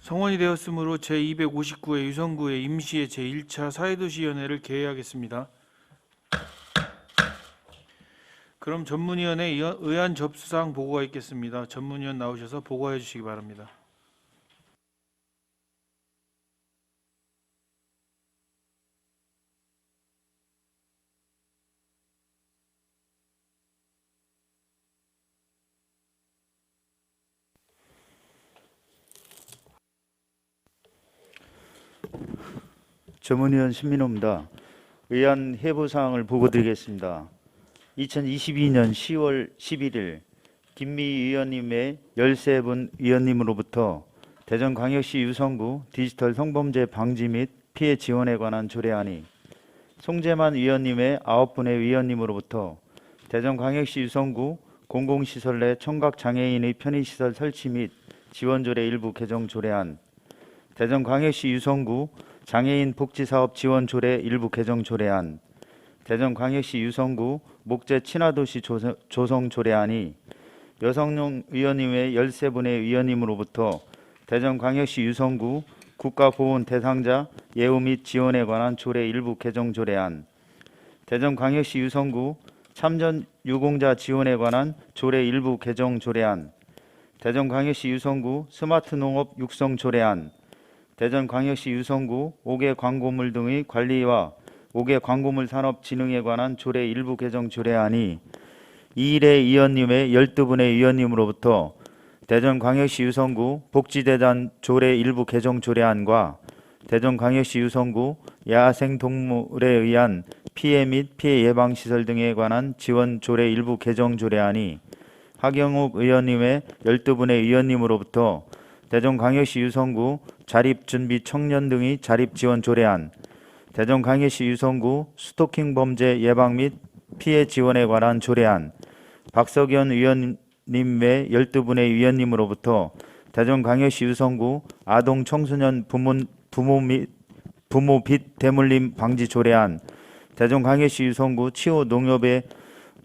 성원이 되었으므로 제259회 유성구의 임시의 제1차 사회도시위원회를 개회하겠습니다. 그럼 전문위원회 의안 접수사항 보고가 있겠습니다. 전문위원 나오셔서 보고해 주시기 바랍니다. 전문위원 신민호입니다. 의안 해부사항을 보고드리겠습니다. 2022년 10월 11일 김미 의원님의 13분 의원님으로부터 대전광역시 유성구 디지털 성범죄 방지 및 피해 지원에 관한 조례안이, 송재만 의원님의 9분의 의원님으로부터 대전광역시 유성구 공공시설 내 청각장애인의 편의시설 설치 및 지원조례 일부 개정 조례안, 대전광역시 유성구 장애인 복지사업 지원 조례 일부 개정 조례안, 대전광역시 유성구 목재 친화도시 조성 조례안이 여성용 의원님의 13분의 의원님으로부터 대전광역시 유성구 국가보훈 대상자 예우 및 지원에 관한 조례 일부 개정 조례안, 대전광역시 유성구 참전 유공자 지원에 관한 조례 일부 개정 조례안, 대전광역시 유성구 스마트 농업 육성 조례안, 대전광역시 유성구 5개 광고물 등의 관리와 5개 광고물 산업 진흥에 관한 조례 일부 개정 조례안이 이일의 의원님의 12분의 의원님으로부터 대전광역시 유성구 복지대단 조례 일부 개정 조례안과 대전광역시 유성구 야생 동물에 의한 피해 및 피해 예방시설 등에 관한 지원 조례 일부 개정 조례안이 하경욱 의원님의 12분의 의원님으로부터 대전광역시 유성구 자립준비 청년 등의 자립지원 조례안, 대전광역시 유성구 스토킹 범죄 예방 및 피해 지원에 관한 조례안, 박석연 의원님의 12분의 의원님으로부터 대전광역시 유성구 아동 청소년 부모 빚 대물림 방지 조례안, 대전광역시 유성구 치호 농협의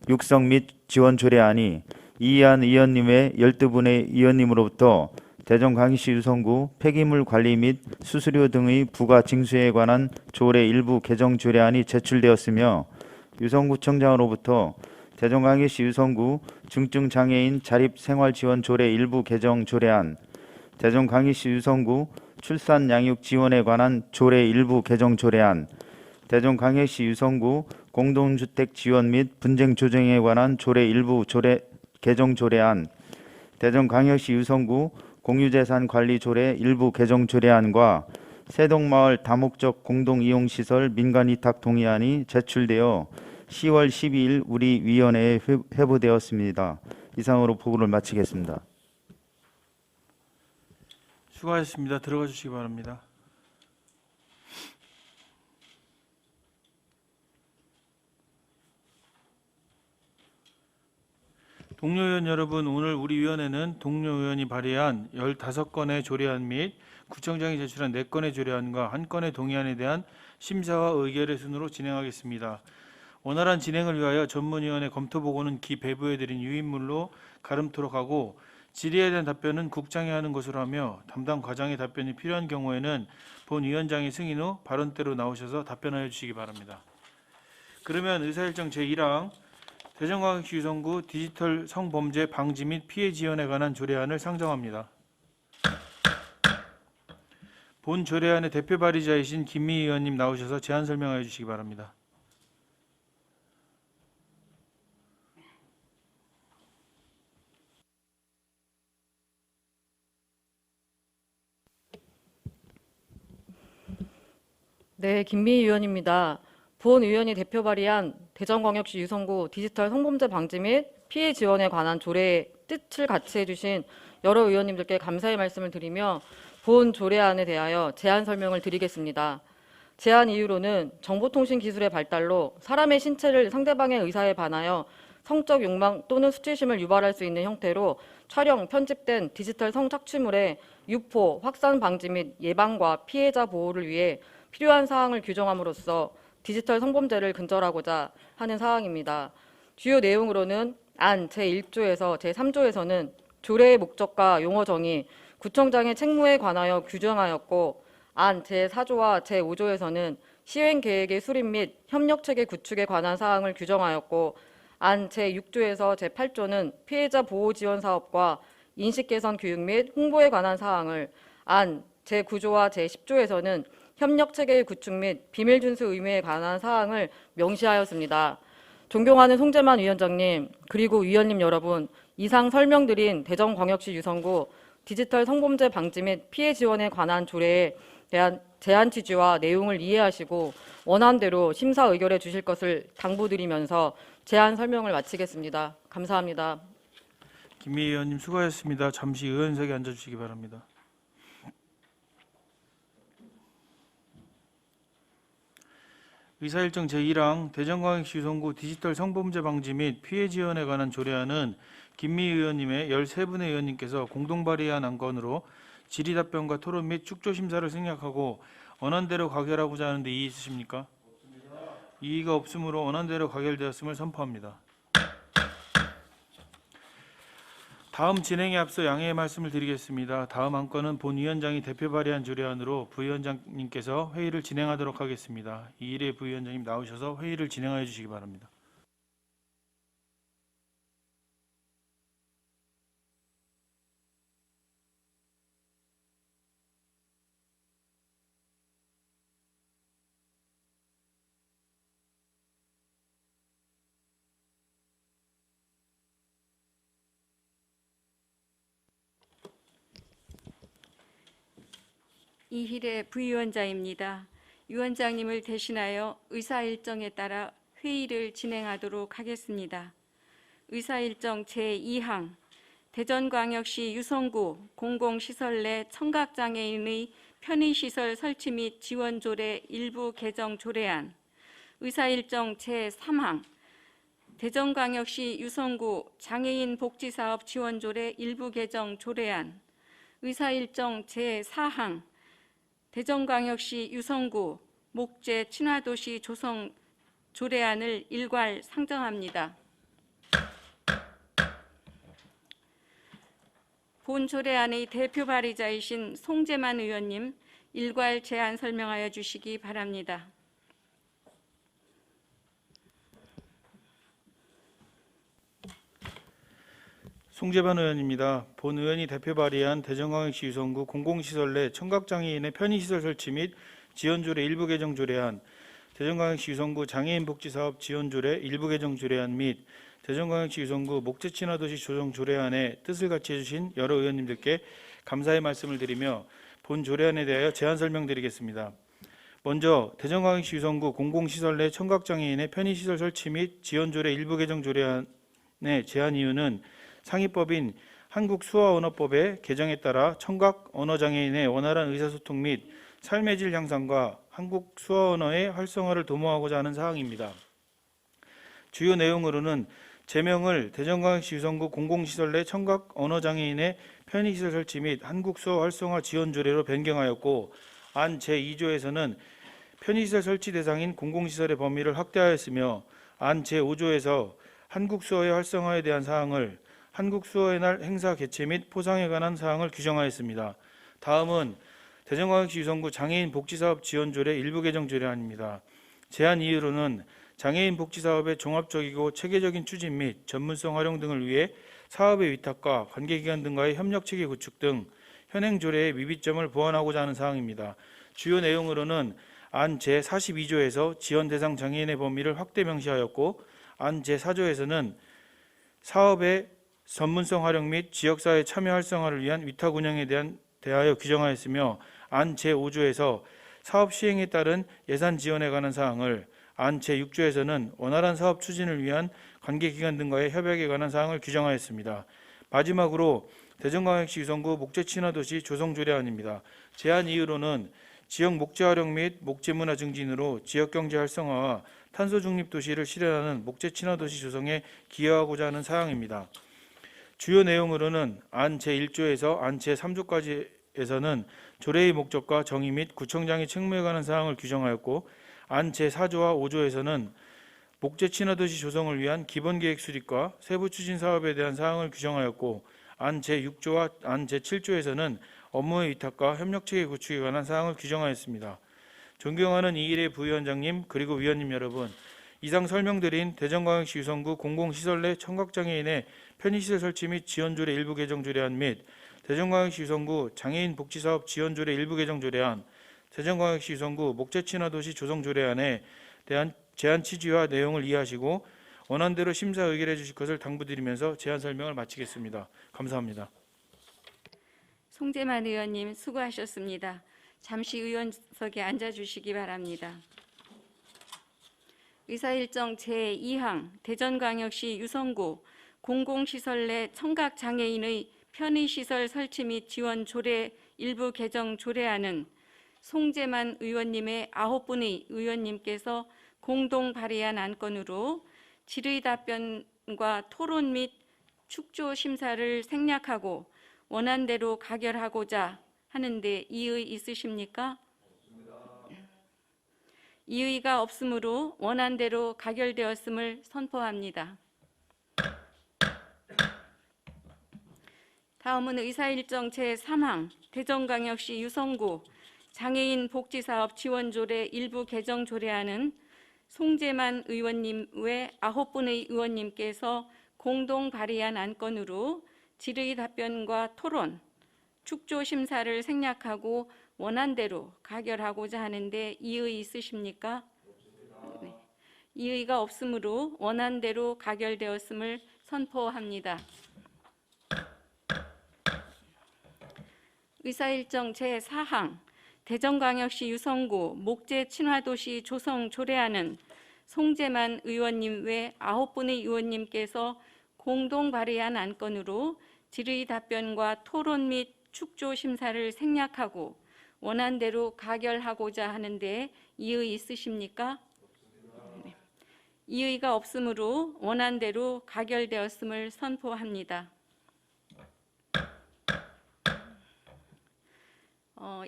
육성 및 지원 조례안이 이희안 의원님의 12분의 의원님으로부터 대전광역시 유성구 폐기물 관리 및 수수료 등의 부가 징수에 관한 조례 일부 개정 조례안이 제출되었으며, 유성구청장으로부터 대전광역시 유성구 중증장애인 자립생활지원 조례 일부 개정 조례안, 대전광역시 유성구 출산 양육 지원에 관한 조례 일부 개정 조례안, 대전광역시 유성구 공동주택 지원 및 분쟁 조정에 관한 조례 일부 개정 조례안, 대전광역시 유성구 공유재산 관리 조례 일부 개정 조례안과 세동마을 다목적 공동이용시설 민간위탁 동의안이 제출되어 10월 12일 우리 위원회에 회부되었습니다. 이상으로 보고를 마치겠습니다. 수고하셨습니다. 들어가 주시기 바랍니다. 동료 의원 여러분, 오늘 우리 위원회는 동료 의원이 발의한 15건의 조례안 및 구청장이 제출한 4건의 조례안과 1건의 동의안에 대한 심사와 의결의 순으로 진행하겠습니다. 원활한 진행을 위하여 전문위원회 검토 보고는 기 배부해드린 유인물로 가름토록 하고, 질의에 대한 답변은 국장이 하는 것으로 하며, 담당 과장의 답변이 필요한 경우에는 본 위원장이 승인 후 발언대로 나오셔서 답변하여 주시기 바랍니다. 그러면 의사일정 제1항 대전광역시 유성구 디지털 성범죄 방지 및 피해 지원에 관한 조례안을 상정합니다. 본 조례안의 대표 발의자이신 김미 의원님 나오셔서 제안 설명하여 주시기 바랍니다. 네, 김미 의원입니다. 본 의원이 대표 발의한 대전광역시 유성구 디지털 성범죄 방지 및 피해 지원에 관한 조례의 뜻을 같이 해주신 여러 의원님들께 감사의 말씀을 드리며 본 조례안에 대하여 제안 설명을 드리겠습니다. 제안 이유로는 정보통신기술의 발달로 사람의 신체를 상대방의 의사에 반하여 성적 욕망 또는 수치심을 유발할 수 있는 형태로 촬영, 편집된 디지털 성착취물의 유포, 확산 방지 및 예방과 피해자 보호를 위해 필요한 사항을 규정함으로써 디지털 성범죄를 근절하고자 하는 사항입니다. 주요 내용으로는 안 제1조에서 제3조에서는 조례의 목적과 용어 정의, 구청장의 책무에 관하여 규정하였고 안 제4조와 제5조에서는 시행 계획의 수립 및 협력 체계 구축에 관한 사항을 규정하였고 안 제6조에서 제8조는 피해자 보호 지원 사업과 인식 개선 교육 및 홍보에 관한 사항을, 안 제9조와 제10조에서는 협력 체계의 구축 및 비밀 준수 의무에 관한 사항을 명시하였습니다. 존경하는 송재만 위원장님, 그리고 위원님 여러분, 이상 설명드린 대전광역시 유성구 디지털 성범죄 방지 및 피해 지원에 관한 조례에 대한 제안 취지와 내용을 이해하시고 원안대로 심사 의결해 주실 것을 당부드리면서 제안 설명을 마치겠습니다. 감사합니다. 김미 의원님 수고하셨습니다. 잠시 의원석에 앉아주시기 바랍니다. 의사일정 제1항 대전광역시 유성구 디지털 성범죄 방지 및 피해 지원에 관한 조례안은 김미 의원님의 13분의 의원님께서 공동 발의한 안건으로 질의답변과 토론 및 축조 심사를 생략하고 원안대로 가결하고자 하는데 이의 있으십니까? 이의가 없으므로 원안대로 가결되었음을 선포합니다. 다음 진행에 앞서 양해의 말씀을 드리겠습니다. 다음 안건은 본 위원장이 대표 발의한 조례안으로 부위원장님께서 회의를 진행하도록 하겠습니다. 이일의 부위원장님 나오셔서 회의를 진행하여 주시기 바랍니다. 이희래 부위원장입니다. 위원장님을 대신하여 의사일정에 따라 회의를 진행하도록 하겠습니다. 의사일정 제2항 대전광역시 유성구 공공시설 내 청각장애인의 편의시설 설치 및 지원 조례 일부 개정 조례안. 의사일정 제3항 대전광역시 유성구 장애인 복지사업 지원 조례 일부 개정 조례안. 의사일정 제4항 대전광역시 유성구 목재 친화도시 조성 조례안을 일괄 상정합니다. 본 조례안의 대표 발의자이신 송재만 의원님, 일괄 제안 설명하여 주시기 바랍니다. 송재반 의원입니다. 본 의원이 대표 발의한 대전광역시 유성구 공공시설 내 청각장애인의 편의시설 설치 및 지원조례 일부 개정 조례안, 대전광역시 유성구 장애인 복지사업 지원조례 일부 개정 조례안 및 대전광역시 유성구 목재 친화도시 조성 조례안에 뜻을 같이 해주신 여러 의원님들께 감사의 말씀을 드리며 본 조례안에 대하여 제안 설명드리겠습니다. 먼저 대전광역시 유성구 공공시설 내 청각장애인의 편의시설 설치 및 지원조례 일부 개정 조례안의 제안 이유는 상위법인 한국수어언어법의 개정에 따라 청각 언어장애인의 원활한 의사소통 및 삶의 질 향상과 한국 수어언어의 활성화를 도모하고자 하는 사항입니다. 주요 내용으로는 제명을 대전광역시 유성구 공공시설 내 청각 언어장애인의 편의시설 설치 및 한국 수어 활성화 지원 조례로 변경하였고, 안 제2조에서는 편의시설 설치 대상인 공공시설의 범위를 확대하였으며, 안 제5조에서 한국 수어의 활성화에 대한 사항을 한국 수어의 날 행사 개최 및 포상에 관한 사항을 규정하였습니다. 다음은 대전광역시 유성구 장애인 복지사업 지원조례 일부 개정 조례안입니다. 제안 이유로는 장애인 복지사업의 종합적이고 체계적인 추진 및 전문성 활용 등을 위해 사업의 위탁과 관계기관 등과의 협력체계 구축 등 현행 조례의 미비점을 보완하고자 하는 사항입니다. 주요 내용으로는 안 제42조에서 지원 대상 장애인의 범위를 확대 명시하였고, 안 제4조에서는 사업의 전문성 활용 및 지역사회 참여 활성화를 위한 위탁 운영에 대하여 규정하였으며, 안 제5조에서 사업 시행에 따른 예산 지원에 관한 사항을, 안 제6조에서는 원활한 사업 추진을 위한 관계기관 등과의 협약에 관한 사항을 규정하였습니다. 마지막으로 대전광역시 유성구 목재 친화도시 조성조례안입니다. 제안 이유로는 지역 목재 활용 및 목재 문화 증진으로 지역 경제 활성화와 탄소 중립 도시를 실현하는 목재 친화도시 조성에 기여하고자 하는 사항입니다. 주요 내용으로는 안 제1조에서 안 제3조까지에서는 조례의 목적과 정의 및 구청장의 책무에 관한 사항을 규정하였고, 안 제4조와 5조에서는 목재 친화도시 조성을 위한 기본계획 수립과 세부 추진 사업에 대한 사항을 규정하였고, 안 제6조와 안 제7조에서는 업무의 위탁과 협력체계 구축에 관한 사항을 규정하였습니다. 존경하는 이일의 부위원장님 그리고 위원님 여러분, 이상 설명드린 대전광역시 유성구 공공시설 내 청각장애인의 편의시설 설치 및 지원조례 일부 개정 조례안 및 대전광역시 유성구 장애인 복지사업 지원조례 일부 개정 조례안, 대전광역시 유성구 목재친화도시 조성 조례안에 대한 제안 취지와 내용을 이해하시고 원안대로 심사 의결해 주실 것을 당부드리면서 제안 설명을 마치겠습니다. 감사합니다. 송재만 의원님 수고하셨습니다. 잠시 의원석에 앉아주시기 바랍니다. 의사일정 제2항 대전광역시 유성구 공공시설 내 청각장애인의 편의시설 설치 및 지원 조례 일부 개정 조례안은 송재만 의원님의 9분의 의원님께서 공동 발의한 안건으로 질의 답변과 토론 및 축조 심사를 생략하고 원안대로 가결하고자 하는데 이의 있으십니까? 이의가 없으므로 원안대로 가결되었음을 선포합니다. 다음은 의사일정 제3항 대전광역시 유성구 장애인 복지사업 지원조례 일부 개정 조례안은 송재만 의원님 외 9분의 의원님께서 공동 발의한 안건으로 질의 답변과 토론, 축조 심사를 생략하고 원안대로 가결하고자 하는데 이의 있으십니까? 네. 이의가 없으므로 원안대로 가결되었음을 선포합니다. 의사일정 제4항 대전광역시 유성구 목재친화도시 조성 조례안은 송재만 의원님 외 9분의 의원님께서 공동 발의한 안건으로 질의 답변과 토론 및 축조 심사를 생략하고 원안대로 가결하고자 하는데 이의 있으십니까? 네. 이의가 없으므로 원안대로 가결되었음을 선포합니다.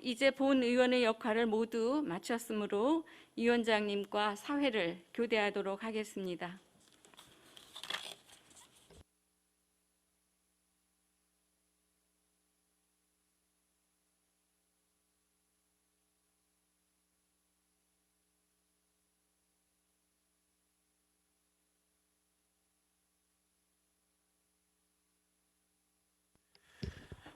이제 본 의원의 역할을 모두 마쳤으므로 위원장님과 사회를 교대하도록 하겠습니다.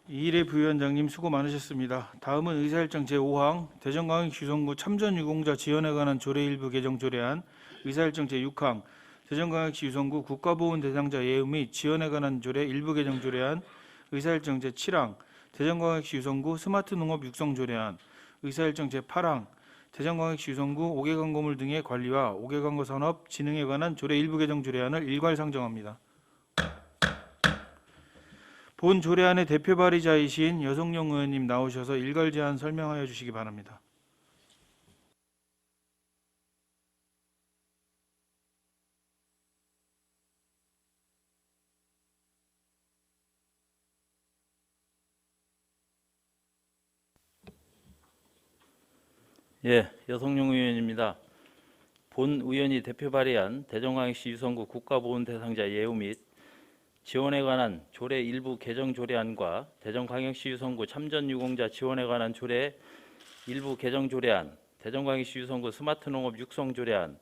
이일의 부위원장님 수고 많으셨습니다. 다음은 의사일정 제5항 대전광역시 유성구 참전유공자 지원에 관한 조례 일부 개정 조례안, 의사일정 제6항 대전광역시 유성구 국가보훈 대상자 예우 및 지원에 관한 조례 일부 개정 조례안, 의사일정 제7항 대전광역시 유성구 스마트 농업 육성 조례안, 의사일정 제8항 대전광역시 유성구 5개 광고물 등의 관리와 5개 광고 산업 진흥에 관한 조례 일부 개정 조례안을 일괄 상정합니다. 본 조례안의 대표 발의자이신 여성용 의원님 나오셔서 일괄 제안 설명하여 주시기 바랍니다. 예, 여성용 의원입니다. 본 의원이 대표 발의한 대전광역시 유성구 국가보훈 대상자 예우 및 지원에 관한 조례 일부 개정 조례안과 대전광역시 유성구 참전유공자 지원에 관한 조례 일부 개정 조례안, 대전광역시 유성구 스마트 농업 육성 조례안,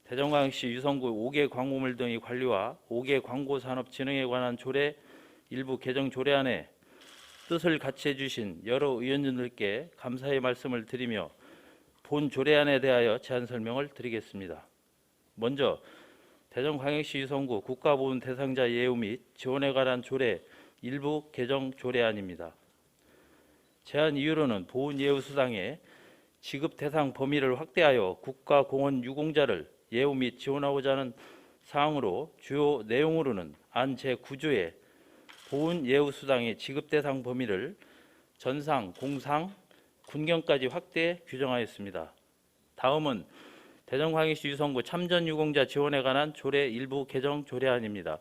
대전광역시 유성구 5개 광고물 등의 관리와 5개 광고 산업 진흥에 관한 조례 일부 개정 조례안에 뜻을 같이 해주신 여러 의원님들께 감사의 말씀을 드리며 본 조례안에 대하여 제안 설명을 드리겠습니다. 먼저 대전광역시 유성구 국가보훈 대상자 예우 및 지원에 관한 조례 일부 개정 조례안입니다. 제안 이유로는 보훈 예우 수당의 지급 대상 범위를 확대하여 국가공원 유공자를 예우 및 지원하고자 하는 사항으로 주요 내용으로는 안 제9조에 보훈 예우 수당의 지급 대상 범위를 전상, 공상, 군경까지 확대 규정하였습니다. 다음은 대전광역시 유성구 참전유공자 지원에 관한 조례 일부 개정 조례안입니다.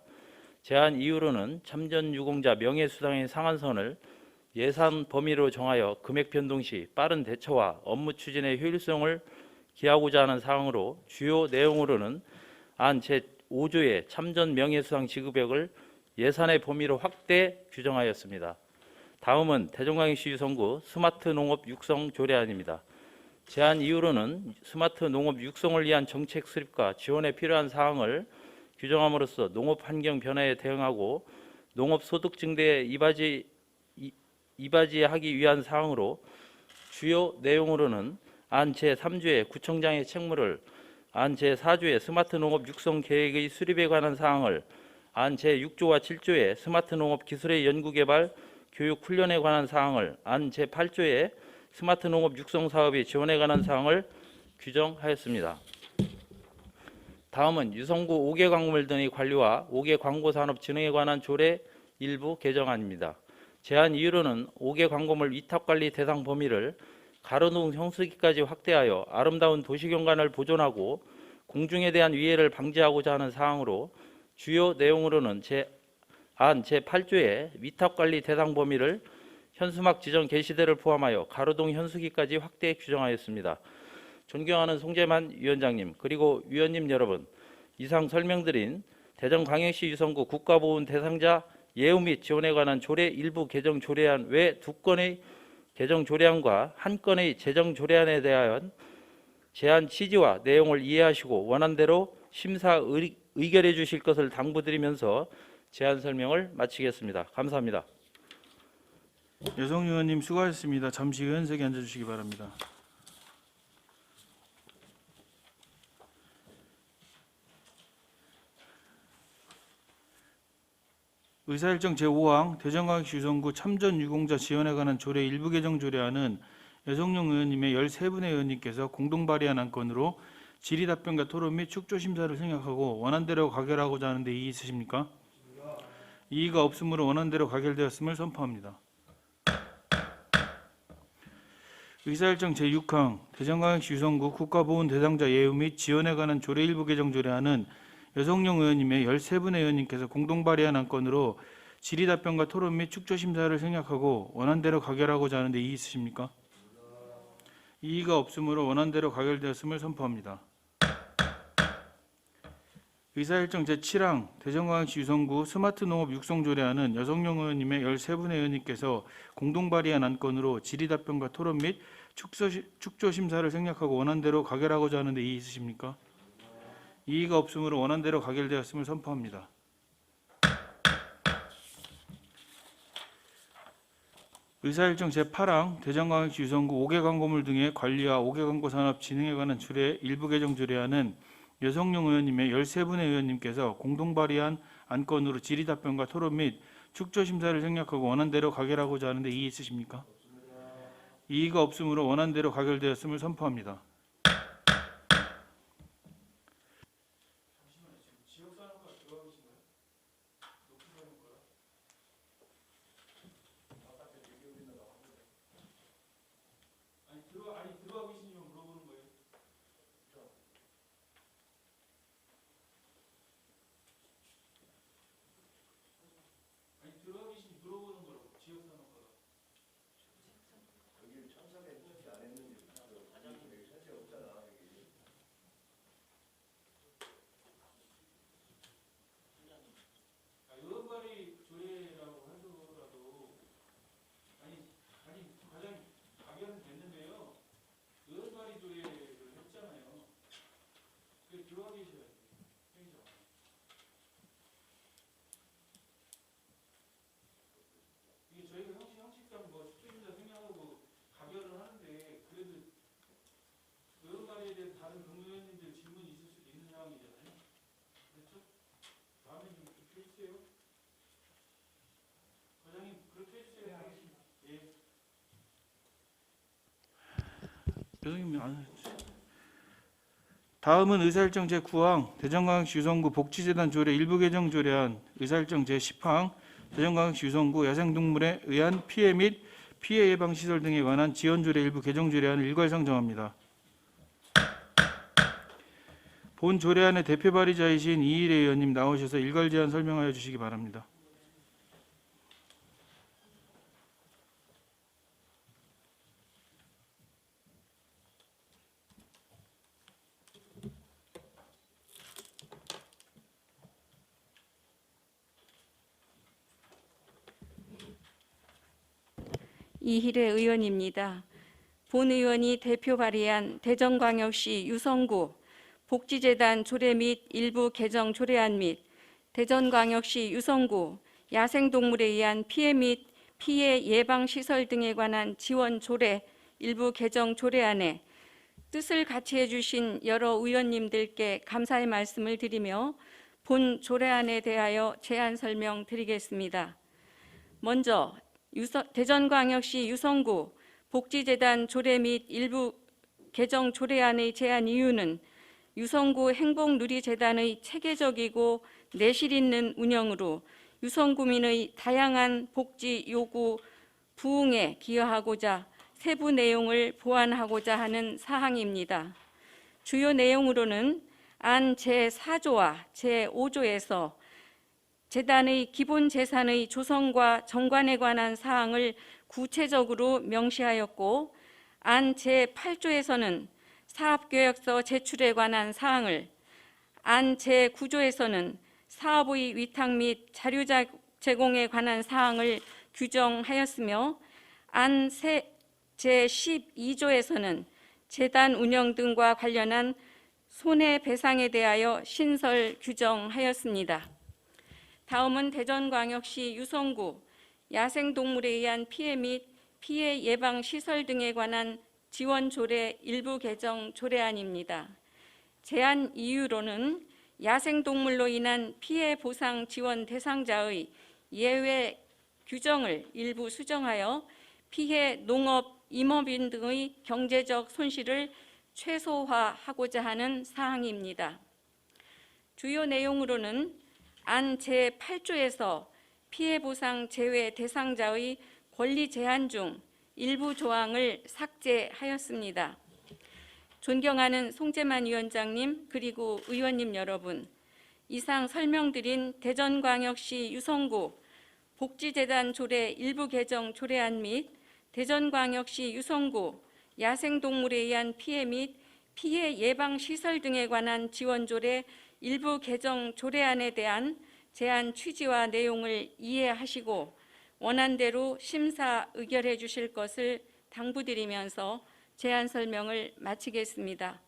제안 이유로는 참전유공자 명예수당의 상한선을 예산 범위로 정하여 금액 변동 시 빠른 대처와 업무 추진의 효율성을 기하고자 하는 사항으로 주요 내용으로는 안 제5조의 참전 명예수당 지급액을 예산의 범위로 확대 규정하였습니다. 다음은 대전광역시 유성구 스마트 농업 육성 조례안입니다. 제안 이유로는 스마트 농업 육성을 위한 정책 수립과 지원에 필요한 사항을 규정함으로써 농업 환경 변화에 대응하고 농업 소득 증대에 이바지하기 위한 사항으로 주요 내용으로는 안 제3조의 구청장의 책무를, 안 제4조의 스마트 농업 육성 계획의 수립에 관한 사항을, 안 제6조와 7조의 스마트 농업 기술의 연구 개발, 교육 훈련에 관한 사항을, 안 제8조의 스마트 농업 육성 사업의 지원에 관한 사항을 규정하였습니다. 다음은 유성구 5개 광고물 등의 관리와 5개 광고 산업 진흥에 관한 조례 일부 개정안입니다. 제안 이유로는 5개 광고물 위탁 관리 대상 범위를 가로등 형수기까지 확대하여 아름다운 도시 경관을 보존하고 공중에 대한 위해를 방지하고자 하는 사항으로 주요 내용으로는 안 제8조의 위탁 관리 대상 범위를 현수막 지정 게시대를 포함하여 가로등 현수기까지 확대 규정하였습니다. 존경하는 송재만 위원장님, 그리고 위원님 여러분, 이상 설명드린 대전광역시 유성구 국가보훈 대상자 예우 및 지원에 관한 조례 일부 개정 조례안 외 2건의 개정 조례안과 1건의 재정 조례안에 대한 제안 취지와 내용을 이해하시고 원안대로 심사 의결해 주실 것을 당부드리면서 제안 설명을 마치겠습니다. 감사합니다. 여성 의원님 수고하셨습니다. 잠시 의원석에 앉아주시기 바랍니다. 의사일정 제5항 대전광역시 유성구 참전 유공자 지원에 관한 조례 일부 개정 조례안은 여성용 의원님의 13분의 의원님께서 공동 발의한 안건으로 질의답변과 토론 및 축조심사를 생략하고 원안대로 가결하고자 하는데 이의 있으십니까? 이의가 없으므로 원안대로 가결되었음을 선포합니다. 의사일정 제6항 대전광역시 유성구 국가보훈 대상자 예우 및 지원에 관한 조례 일부 개정 조례안은 여성용 의원님의 13분의 의원님께서 공동 발의한 안건으로 질의답변과 토론 및 축조심사를 생략하고 원안대로 가결하고자 하는데 이의 있으십니까? 이의가 없으므로 원안대로 가결되었음을 선포합니다. 의사일정 제7항 대전광역시 유성구 스마트 농업 육성 조례안은 여성용 의원님의 13분의 의원님께서 공동 발의한 안건으로 질의답변과 토론 및 축조심사를 생략하고 원안대로 가결하고자 하는데 이의 있으십니까? 이의가 없으므로 원안대로 가결되었음을 선포합니다. 의사일정 제8항 대전광역시 유성구 5개 광고물 등의 관리와 5개 광고 산업 진흥에 관한 조례 일부 개정 조례안은 여성용 의원님의 13분의 의원님께서 공동 발의한 안건으로 질의답변과 토론 및 축조심사를 생략하고 원안대로 가결하고자 하는데 이의 있으십니까? 이의가 없으므로 원안대로 가결되었음을 선포합니다. 다음은 의사일정 제9항 대전광역시 유성구 복지재단 조례 일부 개정 조례안 의사일정 제10항 대전광역시 유성구 야생동물에 의한 피해 및 피해 예방 시설 등에 관한 지원 조례 일부 개정 조례안을 일괄상 정합니다. 본 조례안의 대표 발의자이신 이일혜 의원님 나오셔서 일괄 제안 설명하여 주시기 바랍니다. 이희래 의원입니다. 본 의원이 대표 발의한 대전광역시 유성구 복지재단 조례 및 일부 개정 조례안 및 대전광역시 유성구 야생동물에 의한 피해 및 피해 예방 시설 등에 관한 지원 조례 일부 개정 조례안에 뜻을 같이 해주신 여러 의원님들께 감사의 말씀을 드리며 본 조례안에 대하여 제안 설명드리겠습니다. 먼저 대전광역시 유성구 복지재단 조례 및 일부 개정 조례안의 제안 이유는 유성구 행복누리재단의 체계적이고 내실 있는 운영으로 유성구민의 다양한 복지 요구 부응에 기여하고자 세부 내용을 보완하고자 하는 사항입니다. 주요 내용으로는 안 제4조와 제5조에서 재단의 기본 재산의 조성과 정관에 관한 사항을 구체적으로 명시하였고, 안 제8조에서는 사업계획서 제출에 관한 사항을, 안 제9조에서는 사업의 위탁 및 자료 제공에 관한 사항을 규정하였으며, 안 제12조에서는 재단 운영 등과 관련한 손해배상에 대하여 신설 규정하였습니다. 다음은 대전광역시 유성구 야생동물에 의한 피해 및 피해 예방 시설 등에 관한 지원 조례 일부 개정 조례안입니다. 제안 이유로는 야생동물로 인한 피해 보상 지원 대상자의 예외 규정을 일부 수정하여 피해 농업, 임업인 등의 경제적 손실을 최소화하고자 하는 사항입니다. 주요 내용으로는 안 제8조에서 피해 보상 제외 대상자의 권리 제한 중 일부 조항을 삭제하였습니다. 존경하는 송재만 위원장님 그리고 의원님 여러분, 이상 설명드린 대전광역시 유성구 복지재단 조례 일부 개정 조례안 및 대전광역시 유성구 야생동물에 의한 피해 및 피해 예방 시설 등에 관한 지원 조례 일부 개정 조례안에 대한 제안 취지와 내용을 이해하시고 원안대로 심사 의결해 주실 것을 당부드리면서 제안 설명을 마치겠습니다.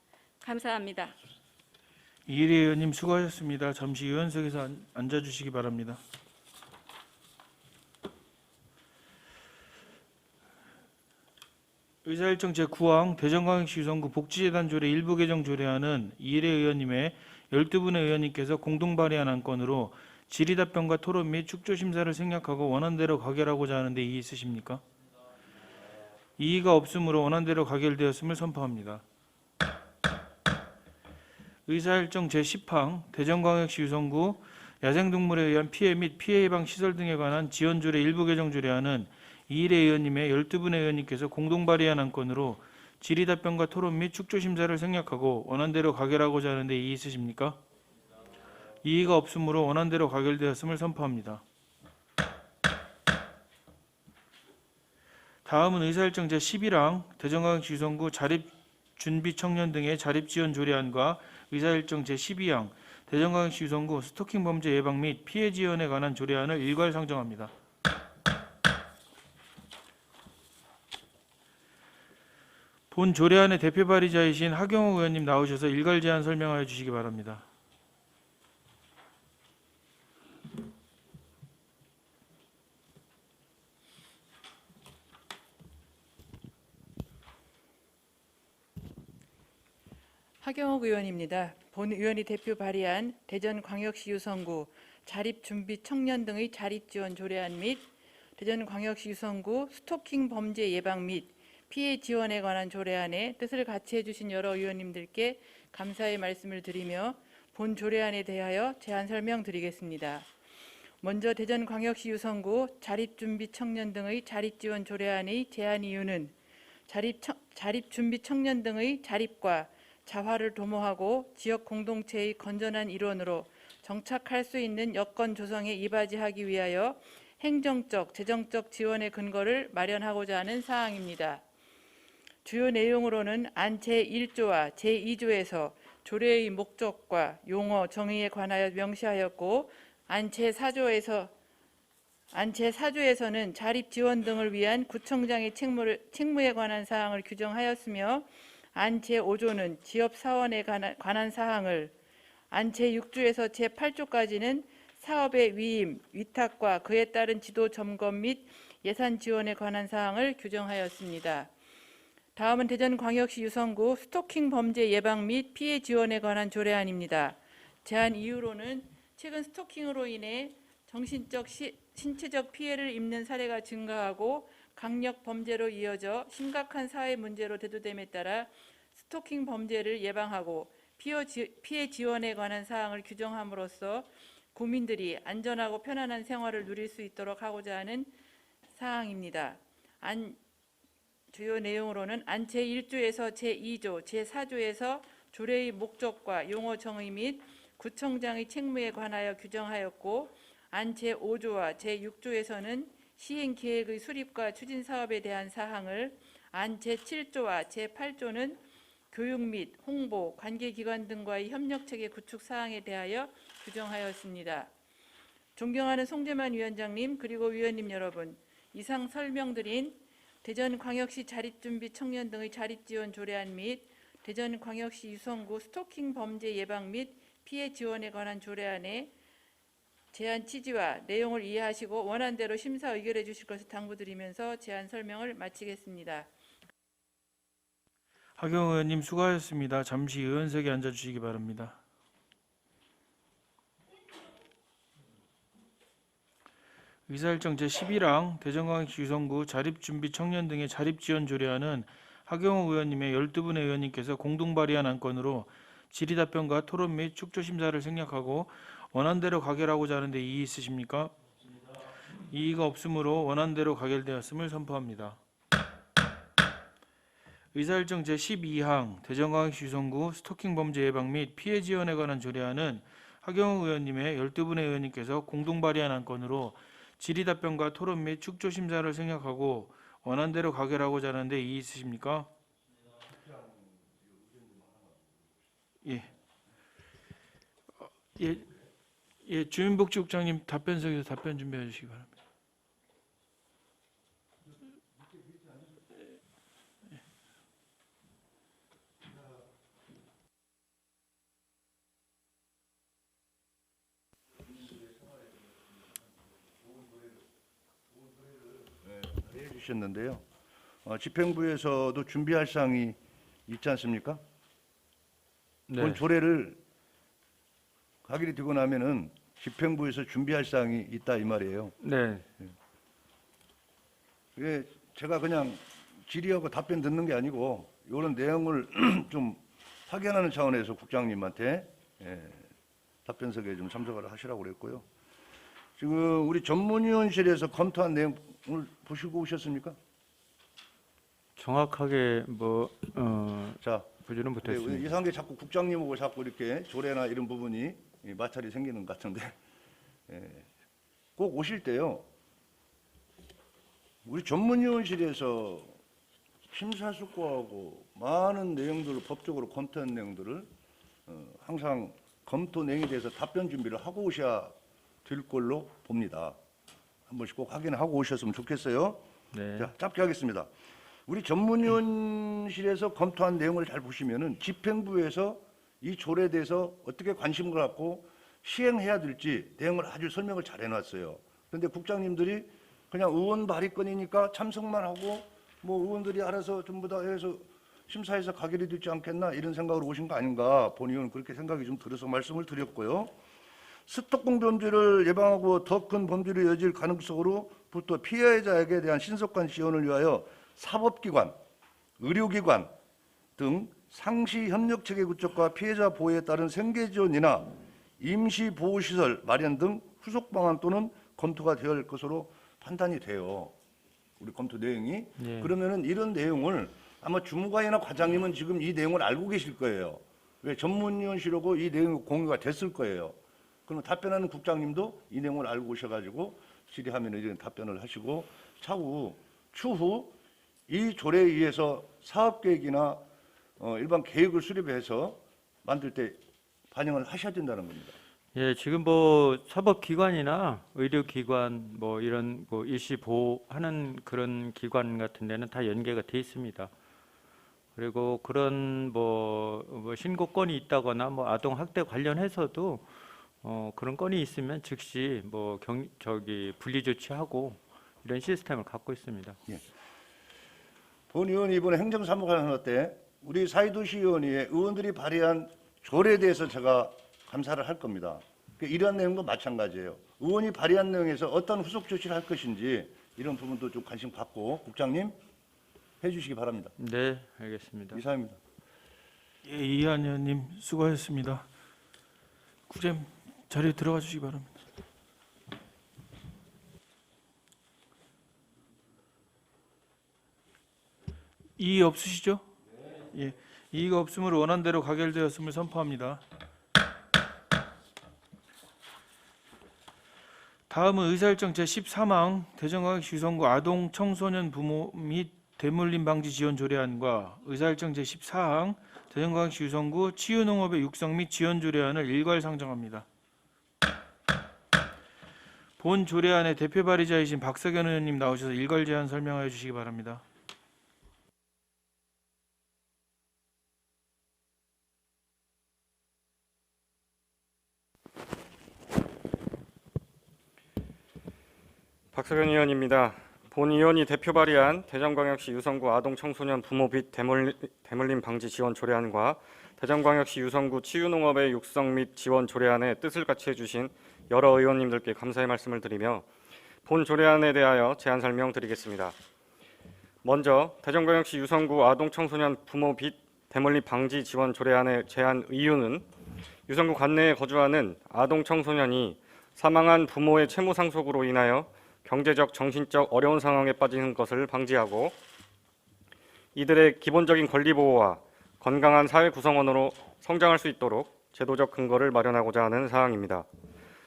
감사합니다. 이희래 의원님 수고하셨습니다. 잠시 의원석에서 앉아주시기 바랍니다. 의사일정 제9항 대전광역시 유성구 복지재단 조례 일부 개정 조례안은 이희래 의원님의 12분의 의원님께서 공동 발의한 안건으로 질의답변과 토론 및 축조심사를 생략하고 원안대로 가결하고자 하는데 이의 있으십니까? 이의가 없으므로 원안대로 가결되었음을 선포합니다. 의사일정 제10항 대전광역시 유성구 야생동물에 의한 피해 및 피해 예방 시설 등에 관한 지원조례 일부 개정 조례안은 이희래 의원님의 12분의 의원님께서 공동 발의한 안건으로 질의답변과 토론 및 축조심사를 생략하고 원안대로 가결하고자 하는데 이의 있으십니까? 이의가 없으므로 원안대로 가결되었음을 선포합니다. 다음은 의사일정 제11항 대전광역시 유성구 자립준비청년 등의 자립지원 조례안과 의사일정 제12항 대전광역시 유성구 스토킹 범죄 예방 및 피해 지원에 관한 조례안을 일괄 상정합니다. 본 조례안의 대표 발의자이신 하경호 의원님 나오셔서 일괄 제안 설명하여 주시기 바랍니다. 하경옥 의원입니다. 본 의원이 대표 발의한 대전광역시 유성구 자립준비 청년 등의 자립지원 조례안 및 대전광역시 유성구 스토킹 범죄 예방 및 피해 지원에 관한 조례안에 뜻을 같이 해주신 여러 의원님들께 감사의 말씀을 드리며 본 조례안에 대하여 제안 설명드리겠습니다. 먼저 대전광역시 유성구 자립준비 청년 등의 자립지원 조례안의 제안 이유는 자립준비 청년 등의 자립과 자활을 도모하고 지역 공동체의 건전한 일원으로 정착할 수 있는 여건 조성에 이바지하기 위하여 행정적, 재정적 지원의 근거를 마련하고자 하는 사항입니다. 주요 내용으로는 안 제1조와 제2조에서 조례의 목적과 용어, 정의에 관하여 명시하였고, 안 제4조에서 제4조에서는 자립 지원 등을 위한 구청장의 책무에 관한 사항을 규정하였으며 제5조는 지역 사원에 관한 사항을, 제6조에서 제8조까지는 사업의 위임, 위탁과 그에 따른 지도 점검 및 예산 지원에 관한 사항을 규정하였습니다. 다음은 대전광역시 유성구 스토킹 범죄 예방 및 피해 지원에 관한 조례안입니다. 제안 이유로는 최근 스토킹으로 인해 정신적, 신체적 피해를 입는 사례가 증가하고 강력 범죄로 이어져 심각한 사회 문제로 대두됨에 따라 스토킹 범죄를 예방하고 피해 지원에 관한 사항을 규정함으로써 국민들이 안전하고 편안한 생활을 누릴 수 있도록 하고자 하는 사항입니다. 주요 내용으로는 제1조에서 제2조, 제4조에서 조례의 목적과 용어 정의 및 구청장의 책무에 관하여 규정하였고 제5조와 제6조에서는 시행 계획의 수립과 추진 사업에 대한 사항을, 제7조와 제8조는 교육 및 홍보, 관계기관 등과의 협력체계 구축 사항에 대하여 규정하였습니다. 존경하는 송재만 위원장님 그리고 위원님 여러분, 이상 설명드린 대전광역시 자립준비 청년 등의 자립지원 조례안 및 대전광역시 유성구 스토킹 범죄 예방 및 피해 지원에 관한 조례안의 제안 취지와 내용을 이해하시고 원안대로 심사 의결해 주실 것을 당부드리면서 제안 설명을 마치겠습니다. 하경호 의원님 수고하셨습니다. 잠시 의원석에 앉아주시기 바랍니다. 의사일정 제11항 대전광역시 유성구 자립준비 청년 등의 자립지원 조례안은 하경호 의원님의 12분의 의원님께서 공동 발의한 안건으로 질의답변과 토론 및 축조심사를 생략하고 원안대로 가결하고자 하는데 이의 있으십니까? 이의가 없으므로 원안대로 가결되었음을 선포합니다. 의사일정 제12항 대전광역시 유성구 스토킹 범죄 예방 및 피해 지원에 관한 조례안은 하경호 의원님의 12분의 의원님께서 공동 발의한 안건으로 질의답변과 토론 및 축조심사를 생략하고 원안대로 가결하고자 하는데 이의 있으십니까? 주민복지국장님 답변석에서 답변 준비해 주시기 바랍니다. 해주셨는데요. 집행부에서도 준비할 사항이 있지 않습니까? 네. 본 조례를 가결이 되고 나면은 집행부에서 준비할 사항이 있다 이 말이에요. 네. 이게 제가 그냥 질의하고 답변 듣는 게 아니고 이런 내용을 좀 확인하는 차원에서 국장님한테 답변석에 좀 참석을 하시라고 그랬고요. 지금 우리 전문위원실에서 검토한 내용을 보시고 오셨습니까? 정확하게 자, 보지는 못했습니다. 이상하게 자꾸 국장님하고 자꾸 이렇게 조례나 이런 부분이 마찰이 생기는 것 같은데 꼭 오실 때요. 우리 전문위원실에서 심사숙고하고 많은 내용들을 법적으로 검토한 내용들을 항상 검토 내용에 대해서 답변 준비를 하고 오셔야 될 걸로 봅니다. 한 번씩 꼭 확인하고 오셨으면 좋겠어요. 네. 자, 짧게 하겠습니다. 우리 전문위원실에서 검토한 내용을 잘 보시면은 집행부에서 이 조례에 대해서 어떻게 관심을 갖고 시행해야 될지 내용을 아주 설명을 잘 해놨어요. 그런데 국장님들이 그냥 의원 발의건이니까 참석만 하고 뭐 의원들이 알아서 전부 다 해서 심사해서 가결이 되지 않겠나 이런 생각으로 오신 거 아닌가 본의원 그렇게 생각이 좀 들어서 말씀을 드렸고요. 스토킹 범죄를 예방하고 더 큰 범죄로 이어질 가능성으로부터 피해자에게 대한 신속한 지원을 위하여 사법기관, 의료기관 등 상시 협력체계 구축과 피해자 보호에 따른 생계지원이나 임시보호시설 마련 등 후속 방안 또는 검토가 되어야 할 것으로 판단이 돼요. 우리 검토 내용이. 예. 그러면은 이런 내용을 아마 주무관이나 과장님은 지금 이 내용을 알고 계실 거예요. 왜 전문위원실하고 이 내용이 공유가 됐을 거예요. 그러면 답변하는 국장님도 이 내용을 알고 오셔가지고 질의하면 이런 답변을 하시고 추후 이 조례에 의해서 사업계획이나 일반 계획을 수립해서 만들 때 반영을 하셔야 된다는 겁니다. 예, 지금 뭐 사법기관이나 의료기관 뭐 이런 뭐 일시 보호하는 그런 기관 같은 데는 다 연계가 돼 있습니다. 그리고 그런 뭐 신고건이 있다거나 뭐 아동 학대 관련해서도 그런 건이 있으면 즉시 뭐 분리 조치하고 이런 시스템을 갖고 있습니다. 본 의원이 이번에 행정사무관 때 우리 사회도시위원회에 의원들이 발의한 조례에 대해서 제가 감사를 할 겁니다. 이러한 내용도 마찬가지예요. 의원이 발의한 내용에서 어떤 후속 조치를 할 것인지 이런 부분도 좀 관심 갖고 국장님 해주시기 바랍니다. 네, 알겠습니다. 이상입니다. 예, 이한 의원님 수고하셨습니다. 국장님 자리에 들어가 주시기 바랍니다. 이의 없으시죠? 예, 이의가 없으므로 원안대로 가결되었음을 선포합니다. 다음은 의사일정 제13항 대전광역시 유성구 아동 청소년 부모 및 대물림 방지 지원 조례안과 의사일정 제14항 대전광역시 유성구 치유농업의 육성 및 지원 조례안을 일괄 상정합니다. 본 조례안의 대표 발의자이신 박석연 의원님 나오셔서 일괄 제안 설명하여 주시기 바랍니다. 박석연 의원입니다. 본 의원이 대표 발의한 대전광역시 유성구 아동 청소년 부모 및 대물림 방지 지원 조례안과 대전광역시 유성구 치유농업의 육성 및 지원 조례안의 뜻을 같이 해주신 여러 의원님들께 감사의 말씀을 드리며 본 조례안에 대하여 제안 설명드리겠습니다. 먼저 대전광역시 유성구 아동 청소년 부모 및 대물림 방지 지원 조례안의 제안 이유는 유성구 관내에 거주하는 아동 청소년이 사망한 부모의 채무 상속으로 인하여 경제적, 정신적 어려운 상황에 빠지는 것을 방지하고 이들의 기본적인 권리 보호와 건강한 사회 구성원으로 성장할 수 있도록 제도적 근거를 마련하고자 하는 사항입니다.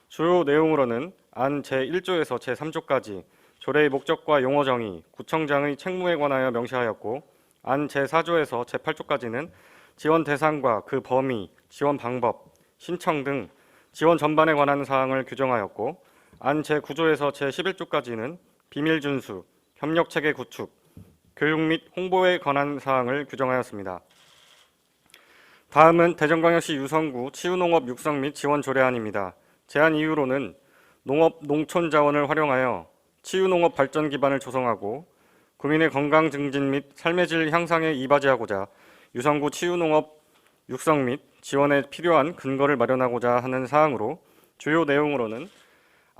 주요 내용으로는 안 제1조에서 제3조까지 조례의 목적과 용어 정의, 구청장의 책무에 관하여 명시하였고 안 제4조에서 제8조까지는 지원 대상과 그 범위, 지원 방법, 신청 등 지원 전반에 관한 사항을 규정하였고 안 제9조에서 제11조까지는 비밀 준수, 협력 체계 구축, 교육 및 홍보에 관한 사항을 규정하였습니다. 다음은 대전광역시 유성구 치유농업 육성 및 지원 조례안입니다. 제안 이유로는 농업, 농촌 자원을 활용하여 치유농업 발전 기반을 조성하고 국민의 건강 증진 및 삶의 질 향상에 이바지하고자 유성구 치유농업 육성 및 지원에 필요한 근거를 마련하고자 하는 사항으로 주요 내용으로는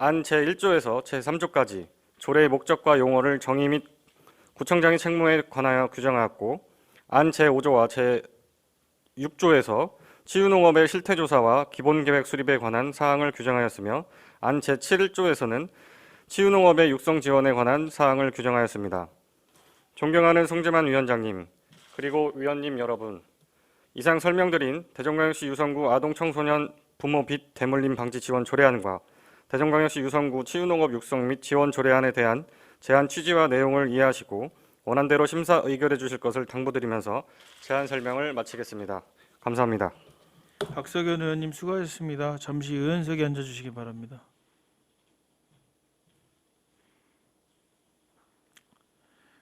안 제1조에서 제3조까지 조례의 목적과 용어를 정의 및 구청장의 책무에 관하여 규정하였고 안 제5조와 제6조에서 치유농업의 실태조사와 기본계획 수립에 관한 사항을 규정하였으며 안 제7조에서는 치유농업의 육성 지원에 관한 사항을 규정하였습니다. 존경하는 송재만 위원장님, 그리고 위원님 여러분, 이상 설명드린 대전광역시 유성구 아동 청소년 부모 빚 대물림 방지 지원 조례안과 대전광역시 유성구 치유농업 육성 및 지원 조례안에 대한 제안 취지와 내용을 이해하시고 원안대로 심사 의결해 주실 것을 당부드리면서 제안 설명을 마치겠습니다. 감사합니다. 박석연 의원님 수고하셨습니다. 잠시 의원석에 앉아주시기 바랍니다.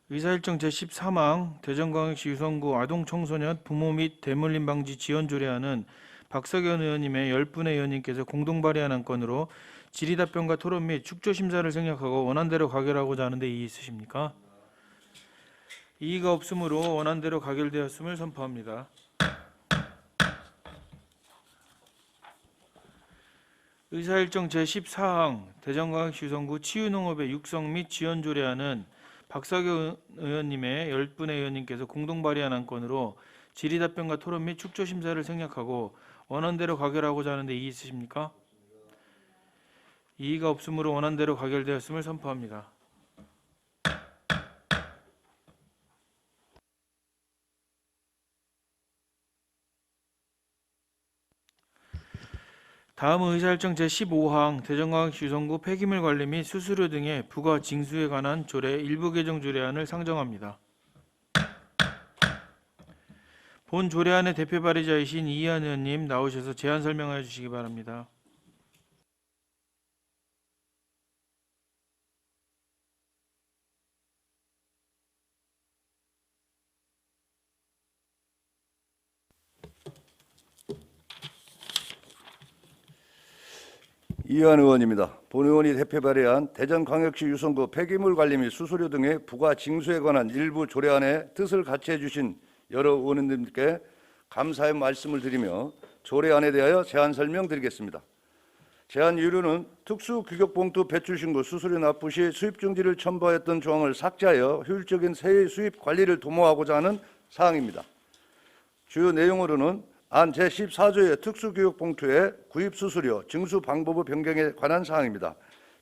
의사일정 제13항 대전광역시 유성구 아동 청소년 부모 및 대물림 방지 지원 조례안은 박석연 의원님의 10분의 의원님께서 공동 발의한 안건으로 질의답변과 토론 및 축조 심사를 생략하고 원안대로 가결하고자 하는데 이의 있으십니까? 이의가 없으므로 원안대로 가결되었음을 선포합니다. 의사일정 제14항 대전광역시 유성구 치유농업의 육성 및 지원 조례안은 박석연 의원님의 10분의 의원님께서 공동 발의한 안건으로 질의답변과 토론 및 축조 심사를 생략하고 원안대로 가결하고자 하는데 이의 있으십니까? 이의가 없으므로 원안대로 가결되었음을 선포합니다. 다음은 의사일정 제15항 대전광역시 유성구 폐기물 관리 및 수수료 등의 부과 징수에 관한 조례 일부 개정 조례안을 상정합니다. 본 조례안의 대표 발의자이신 이한 의원님 나오셔서 제안 설명하여 주시기 바랍니다. 이현 의원입니다. 본 의원이 대표 발의한 대전광역시 유성구 폐기물 관리 및 수수료 등의 부과 징수에 관한 일부 조례안의 뜻을 같이 해주신 여러 의원님들께 감사의 말씀을 드리며 조례안에 대하여 제안 설명드리겠습니다. 제안 이유는 특수규격봉투 배출 신고 수수료 납부 시 수입 중지를 첨부하였던 조항을 삭제하여 효율적인 세의 수입 관리를 도모하고자 하는 사항입니다. 주요 내용으로는 안 제14조의 특수교육봉투의 구입 수수료, 징수 방법의 변경에 관한 사항입니다.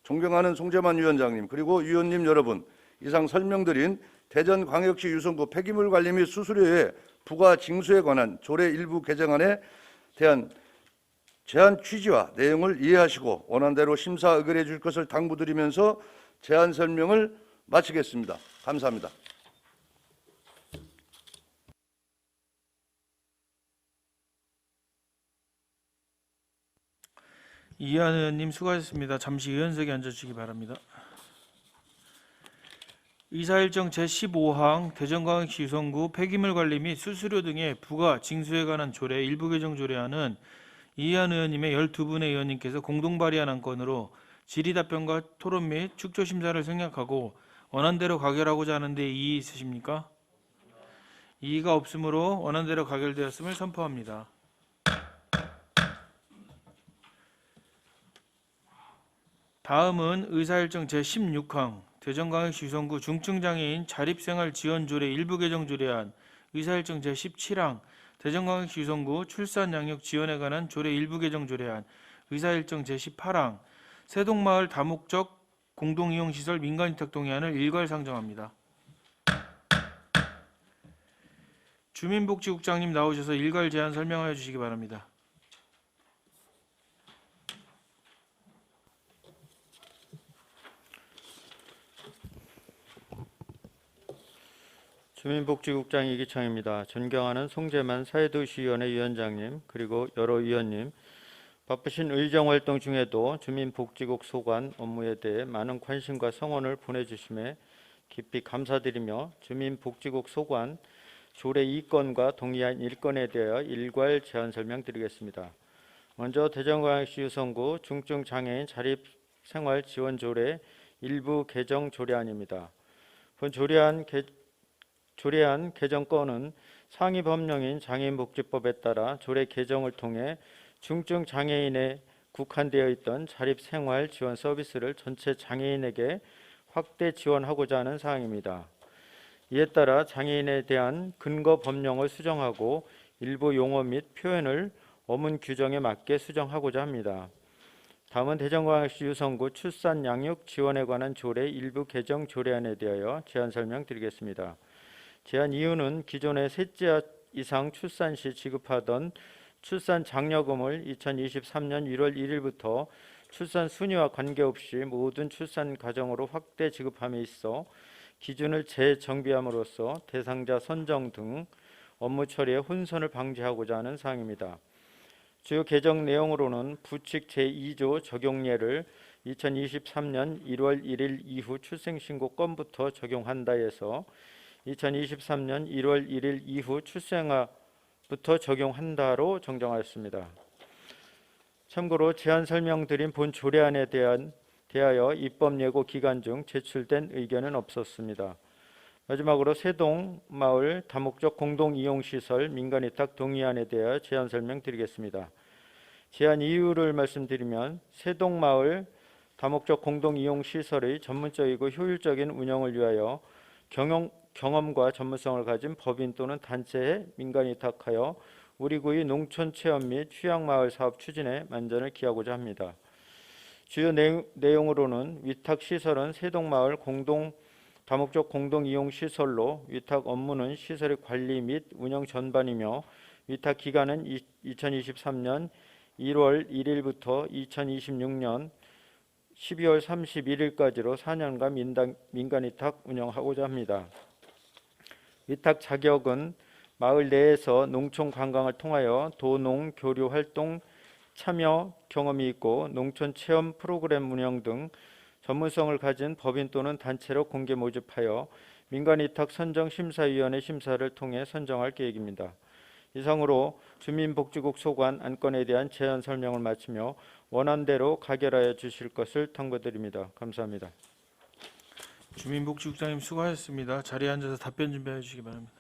존경하는 송재만 위원장님 그리고 위원님 여러분, 이상 설명드린 대전광역시 유성구 폐기물 관리 및 수수료의 부과 징수에 관한 조례 일부 개정안에 대한 제안 취지와 내용을 이해하시고 원안대로 심사 의결해 줄 것을 당부드리면서 제안 설명을 마치겠습니다. 감사합니다. 이한 의원님 수고하셨습니다. 잠시 의원석에 앉아주시기 바랍니다. 이사일정 제15항 대전광역시 유성구 폐기물 관리 및 수수료 등의 부과 징수에 관한 조례 일부 개정 조례안은 이한 의원님의 12분의 의원님께서 공동 발의한 안건으로 질의답변과 토론 및 축조 심사를 생략하고 원안대로 가결하고자 하는데 이의 있으십니까? 이의가 없으므로 원안대로 가결되었음을 선포합니다. 다음은 의사일정 제16항 대전광역시 유성구 중증장애인 자립생활 지원 조례 일부 개정 조례안, 의사일정 제17항 대전광역시 유성구 출산 양육 지원에 관한 조례 일부 개정 조례안, 의사일정 제18항 세동마을 다목적 공동이용시설 민간위탁 동의안을 일괄 상정합니다. 주민복지국장님 나오셔서 일괄 제안 설명하여 주시기 바랍니다. 주민복지국장 이기창입니다. 존경하는 송재만 사회도시위원회 위원장님 그리고 여러 위원님, 바쁘신 의정활동 중에도 주민복지국 소관 업무에 대해 많은 관심과 성원을 보내주심에 깊이 감사드리며 주민복지국 소관 조례 2건과 동의안 1건에 대하여 일괄 제안 설명드리겠습니다. 먼저 대전광역시 유성구 중증장애인 자립생활지원조례 일부 개정 조례안입니다. 본 조례안 개정건은 상위 법령인 장애인복지법에 따라 조례 개정을 통해 중증장애인에 국한되어 있던 자립생활 지원 서비스를 전체 장애인에게 확대 지원하고자 하는 사항입니다. 이에 따라 장애인에 대한 근거 법령을 수정하고 일부 용어 및 표현을 어문 규정에 맞게 수정하고자 합니다. 다음은 대전광역시 유성구 출산 양육 지원에 관한 조례 일부 개정 조례안에 대하여 제안 설명드리겠습니다. 제안 이유는 기존의 셋째 이상 출산 시 지급하던 출산 장려금을 2023년 1월 1일부터 출산 순위와 관계없이 모든 출산 가정으로 확대 지급함에 있어 기준을 재정비함으로써 대상자 선정 등 업무 처리의 혼선을 방지하고자 하는 사항입니다. 주요 개정 내용으로는 부칙 제2조 적용례를 2023년 1월 1일 이후 출생신고 건부터 적용한다 해서 2023년 1월 1일 이후 출생아부터 적용한다로 정정하였습니다. 참고로 제안 설명드린 본 조례안에 대하여 입법 예고 기간 중 제출된 의견은 없었습니다. 마지막으로 세동마을 다목적 공동이용시설 민간위탁 동의안에 대하여 제안 설명드리겠습니다. 제안 이유를 말씀드리면 세동마을 다목적 공동이용시설의 전문적이고 효율적인 운영을 위하여 경험과 전문성을 가진 법인 또는 단체에 민간위탁하여 우리구의 농촌체험 및 휴양마을 사업 추진에 만전을 기하고자 합니다. 주요 내용으로는 위탁시설은 세동마을 다목적 공동이용시설로 위탁 업무는 시설의 관리 및 운영 전반이며 위탁 기간은 2023년 1월 1일부터 2026년 12월 31일까지로 4년간 민간위탁 운영하고자 합니다. 위탁 자격은 마을 내에서 농촌 관광을 통하여 도농 교류 활동 참여 경험이 있고 농촌 체험 프로그램 운영 등 전문성을 가진 법인 또는 단체로 공개 모집하여 민간위탁 선정심사위원회 심사를 통해 선정할 계획입니다. 이상으로 주민복지국 소관 안건에 대한 제안 설명을 마치며 원안대로 가결하여 주실 것을 당부드립니다. 감사합니다. 주민복지국장님 수고하셨습니다. 자리에 앉아서 답변 준비해 주시기 바랍니다.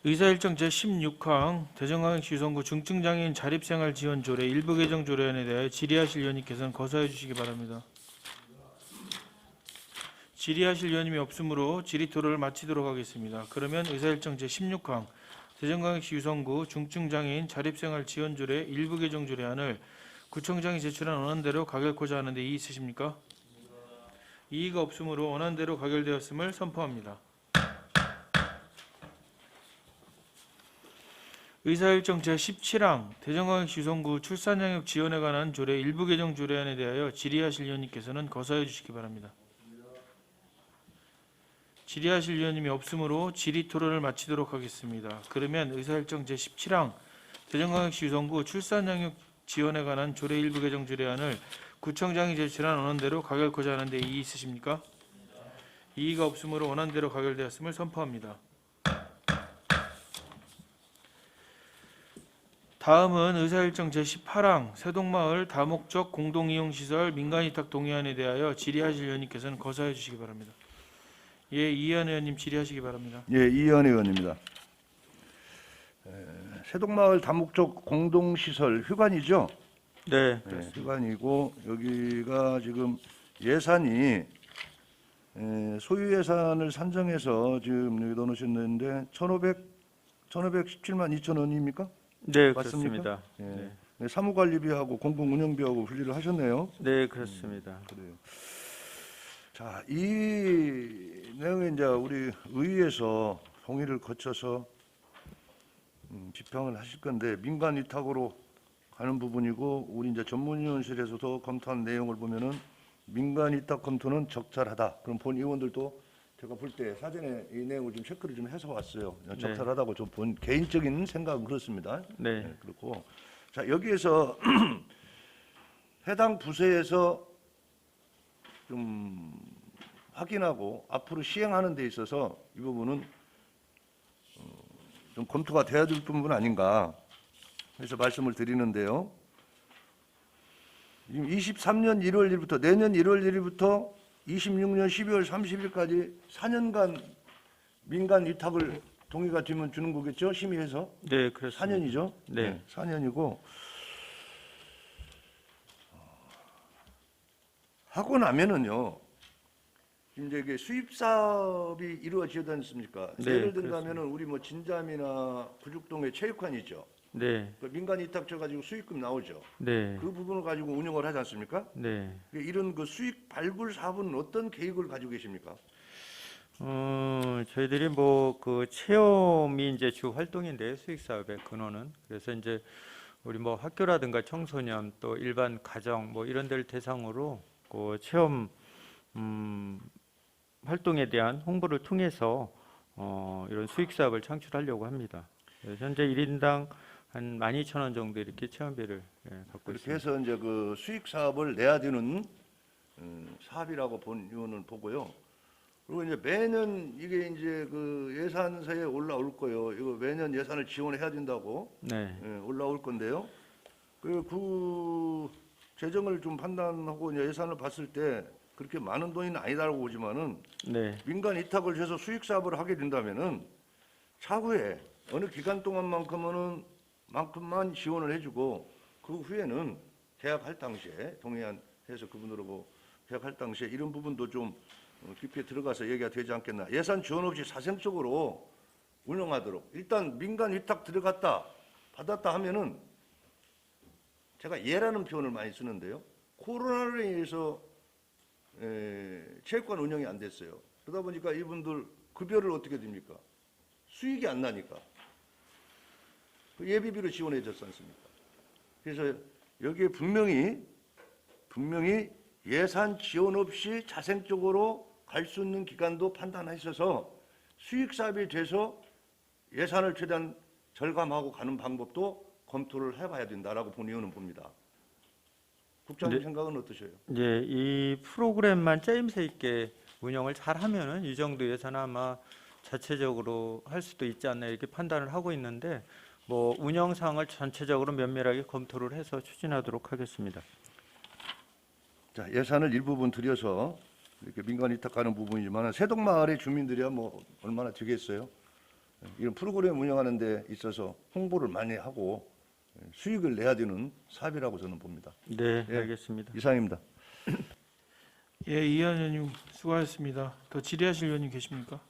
의사일정 제16항 대전광역시 유성구 중증장애인 자립생활 지원 조례 일부 개정 조례안에 대하여 질의하실 위원님께서는 거사해 주시기 바랍니다. 질의하실 위원님이 없으므로 질의 토론을 마치도록 하겠습니다. 그러면 의사일정 제16항 대전광역시 유성구 중증장애인 자립생활 지원 조례 일부 개정 조례안을 구청장이 제출한 원안대로 가결코자 하는데 이의 있으십니까? 이의가 없으므로 원안대로 가결되었음을 선포합니다. 의사일정 제17항 대전광역시 유성구 출산양육 지원에 관한 조례 일부 개정 조례안에 대하여 질의하실 위원님께서는 거사해 주시기 바랍니다. 질의하실 위원님이 없으므로 질의 토론을 마치도록 하겠습니다. 그러면 의사일정 제17항 대전광역시 유성구 출산양육 지원에 관한 조례 일부 개정 조례안을 구청장이 제출한 원안대로 가결코자 하는데 이의 있으십니까? 이의가 없으므로 원안대로 가결되었음을 선포합니다. 다음은 의사일정 제18항 세동마을 다목적 공동이용시설 민간위탁 동의안에 대하여 질의하실 위원님께서는 거사해 주시기 바랍니다. 예, 이현 의원님 질의하시기 바랍니다. 예, 이현 의원입니다. 세동마을 다목적 공동시설 휴관이죠? 네, 네, 휴관이고 여기가 지금 예산이 소유 예산을 산정해서 지금 여기 넣어놓으셨는데 1,517만 2천 원입니까? 네, 맞습니까? 그렇습니다. 예. 네, 사무관리비하고 공공운영비하고 분리를 하셨네요. 네, 그렇습니다. 그래요. 자, 이 내용이 이제 우리 의회에서 동의를 거쳐서 집행을 하실 건데 민간 위탁으로 가는 부분이고 우리 이제 전문위원실에서도 검토한 내용을 보면은 민간 위탁 검토는 적절하다. 그럼 본 의원들도 제가 볼 때 사전에 이 내용을 좀 체크를 좀 해서 왔어요. 적절하다고 좀 본 개인적인 생각은 그렇습니다. 네. 네, 그렇고 자 여기에서 해당 부서에서 좀 확인하고 앞으로 시행하는 데 있어서 이 부분은 좀 검토가 돼야 될 부분 아닌가 해서 말씀을 드리는데요. 23년 1월 1일부터 내년 1월 1일부터 26년 12월 30일까지 4년간 민간 위탁을 동의가 되면 주는 거겠죠? 심의해서 네, 그렇습니다. 4년이죠? 네. 4년이고 하고 나면은요. 이제 이게 수입 사업이 이루어지지 않습니까? 네, 예를 든다면은 우리 뭐 진담이나 구죽동에 체육관이 있죠. 네, 그 민간 위탁 줘 가지고 수익금 나오죠. 네, 그 부분을 가지고 운영을 하지 않습니까? 네. 이런 그 수익 발굴 사업은 어떤 계획을 가지고 계십니까? 저희들이 뭐 그 체험이 이제 주 활동인데 수익 사업의 근원은 그래서 이제 우리 뭐 학교라든가 청소년 또 일반 가정 뭐 이런 데를 대상으로 그 체험 활동에 대한 홍보를 통해서 이런 수익 사업을 창출하려고 합니다. 그래서 현재 1인당 한 12,000원 정도 이렇게 체험비를 받고 그렇게 있습니다. 해서 이제 그 수익 사업을 내야 되는 사업이라고 본 이유는 보고요. 그리고 이제 매년 이게 이제 그 예산서에 올라올 거예요. 이거 매년 예산을 지원해야 된다고 네, 올라올 건데요. 그 재정을 좀 판단하고 이제 예산을 봤을 때 그렇게 많은 돈이 아니다라고 보지만은 네, 민간 위탁을 해서 수익 사업을 하게 된다면은 차후에 어느 기간 동안만큼은 만큼만 지원을 해주고 그 후에는 계약할 당시에 동의안해서 그분으로 계약할 당시에 이런 부분도 좀 깊이 들어가서 얘기가 되지 않겠나. 예산 지원 없이 사생적으로 운영하도록 일단 민간 위탁 들어갔다 받았다 하면은 제가 예라는 표현을 많이 쓰는데요. 코로나로 인해서 체육관 운영이 안 됐어요. 그러다 보니까 이분들 급여를 어떻게 됩니까? 수익이 안 나니까 그 예비비로 지원해 줬지 않습니까? 그래서 여기에 분명히 예산 지원 없이 자생적으로 갈 수 있는 기간도 판단하셔서 수익 사업이 돼서 예산을 최대한 절감하고 가는 방법도 검토를 해봐야 된다라고 본 이유는 봅니다. 국장님 네. 생각은 어떠셔요? 이제 이 프로그램만 짜임새 있게 운영을 잘하면은 이 정도 예산 아마 자체적으로 할 수도 있지 않나 이렇게 판단을 하고 있는데 뭐 운영 사항을 전체적으로 면밀하게 검토를 해서 추진하도록 하겠습니다. 자, 예산을 일부분 들여서 이렇게 민간 위탁하는 부분이지만 새동마을의 주민들이야 뭐 얼마나 되겠어요? 이런 프로그램 운영하는 데 있어서 홍보를 많이 하고 수익을 내야 되는 사업이라고 저는 봅니다. 네, 예. 알겠습니다. 이상입니다. 예, 이한 의원님 수고하셨습니다. 더 질의하실 의원님 계십니까?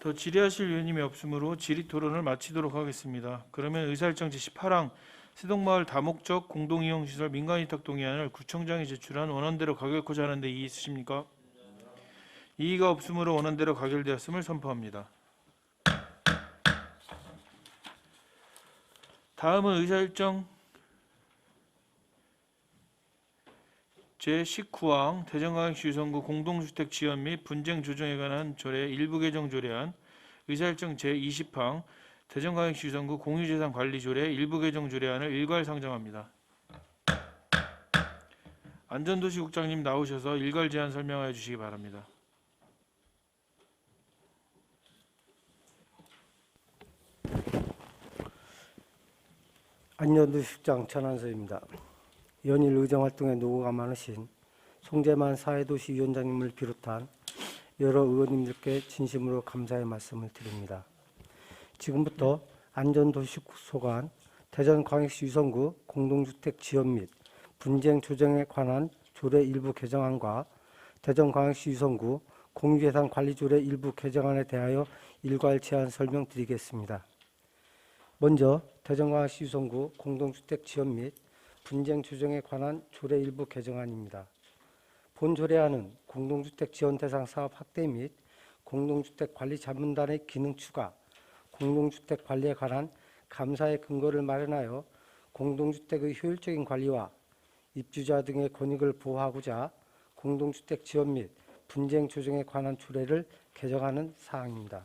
더 질의하실 의원님이 없으므로 질의 토론을 마치도록 하겠습니다. 그러면 의사일정 제18항 새동마을 다목적 공동이용시설 민간위탁 동의안을 구청장이 제출한 원안대로 가결코자 하는데 이의 있으십니까? 이의가 없으므로 원안대로 가결되었음을 선포합니다. 다음은 의사일정 제19항 대전광역시 유성구 공동주택 지원 및 분쟁 조정에 관한 조례 일부 개정 조례안, 의사일정 제20항 대전광역시 유성구 공유재산 관리 조례 일부 개정 조례안을 일괄 상정합니다. 안전도시국장님 나오셔서 일괄 제안 설명하여 주시기 바랍니다. 안전도시국장 전한서입니다. 연일 의정활동에 노고가 많으신 송재만 사회도시위원장님을 비롯한 여러 의원님들께 진심으로 감사의 말씀을 드립니다. 지금부터 안전도시소관 대전광역시 유성구 공동주택 지원 및 분쟁 조정에 관한 조례 일부 개정안과 대전광역시 유성구 공유재산 관리조례 일부 개정안에 대하여 일괄 제안 설명드리겠습니다. 먼저 대전광역시 유성구 공동주택 지원 및 분쟁 조정에 관한 조례 일부 개정안입니다. 본 조례안은 공동주택 지원 대상 사업 확대 및 공동주택 관리 자문단의 기능 추가, 공동주택 관리에 관한 감사의 근거를 마련하여 공동주택의 효율적인 관리와 입주자 등의 권익을 보호하고자 공동주택 지원 및 분쟁 조정에 관한 조례를 개정하는 사항입니다.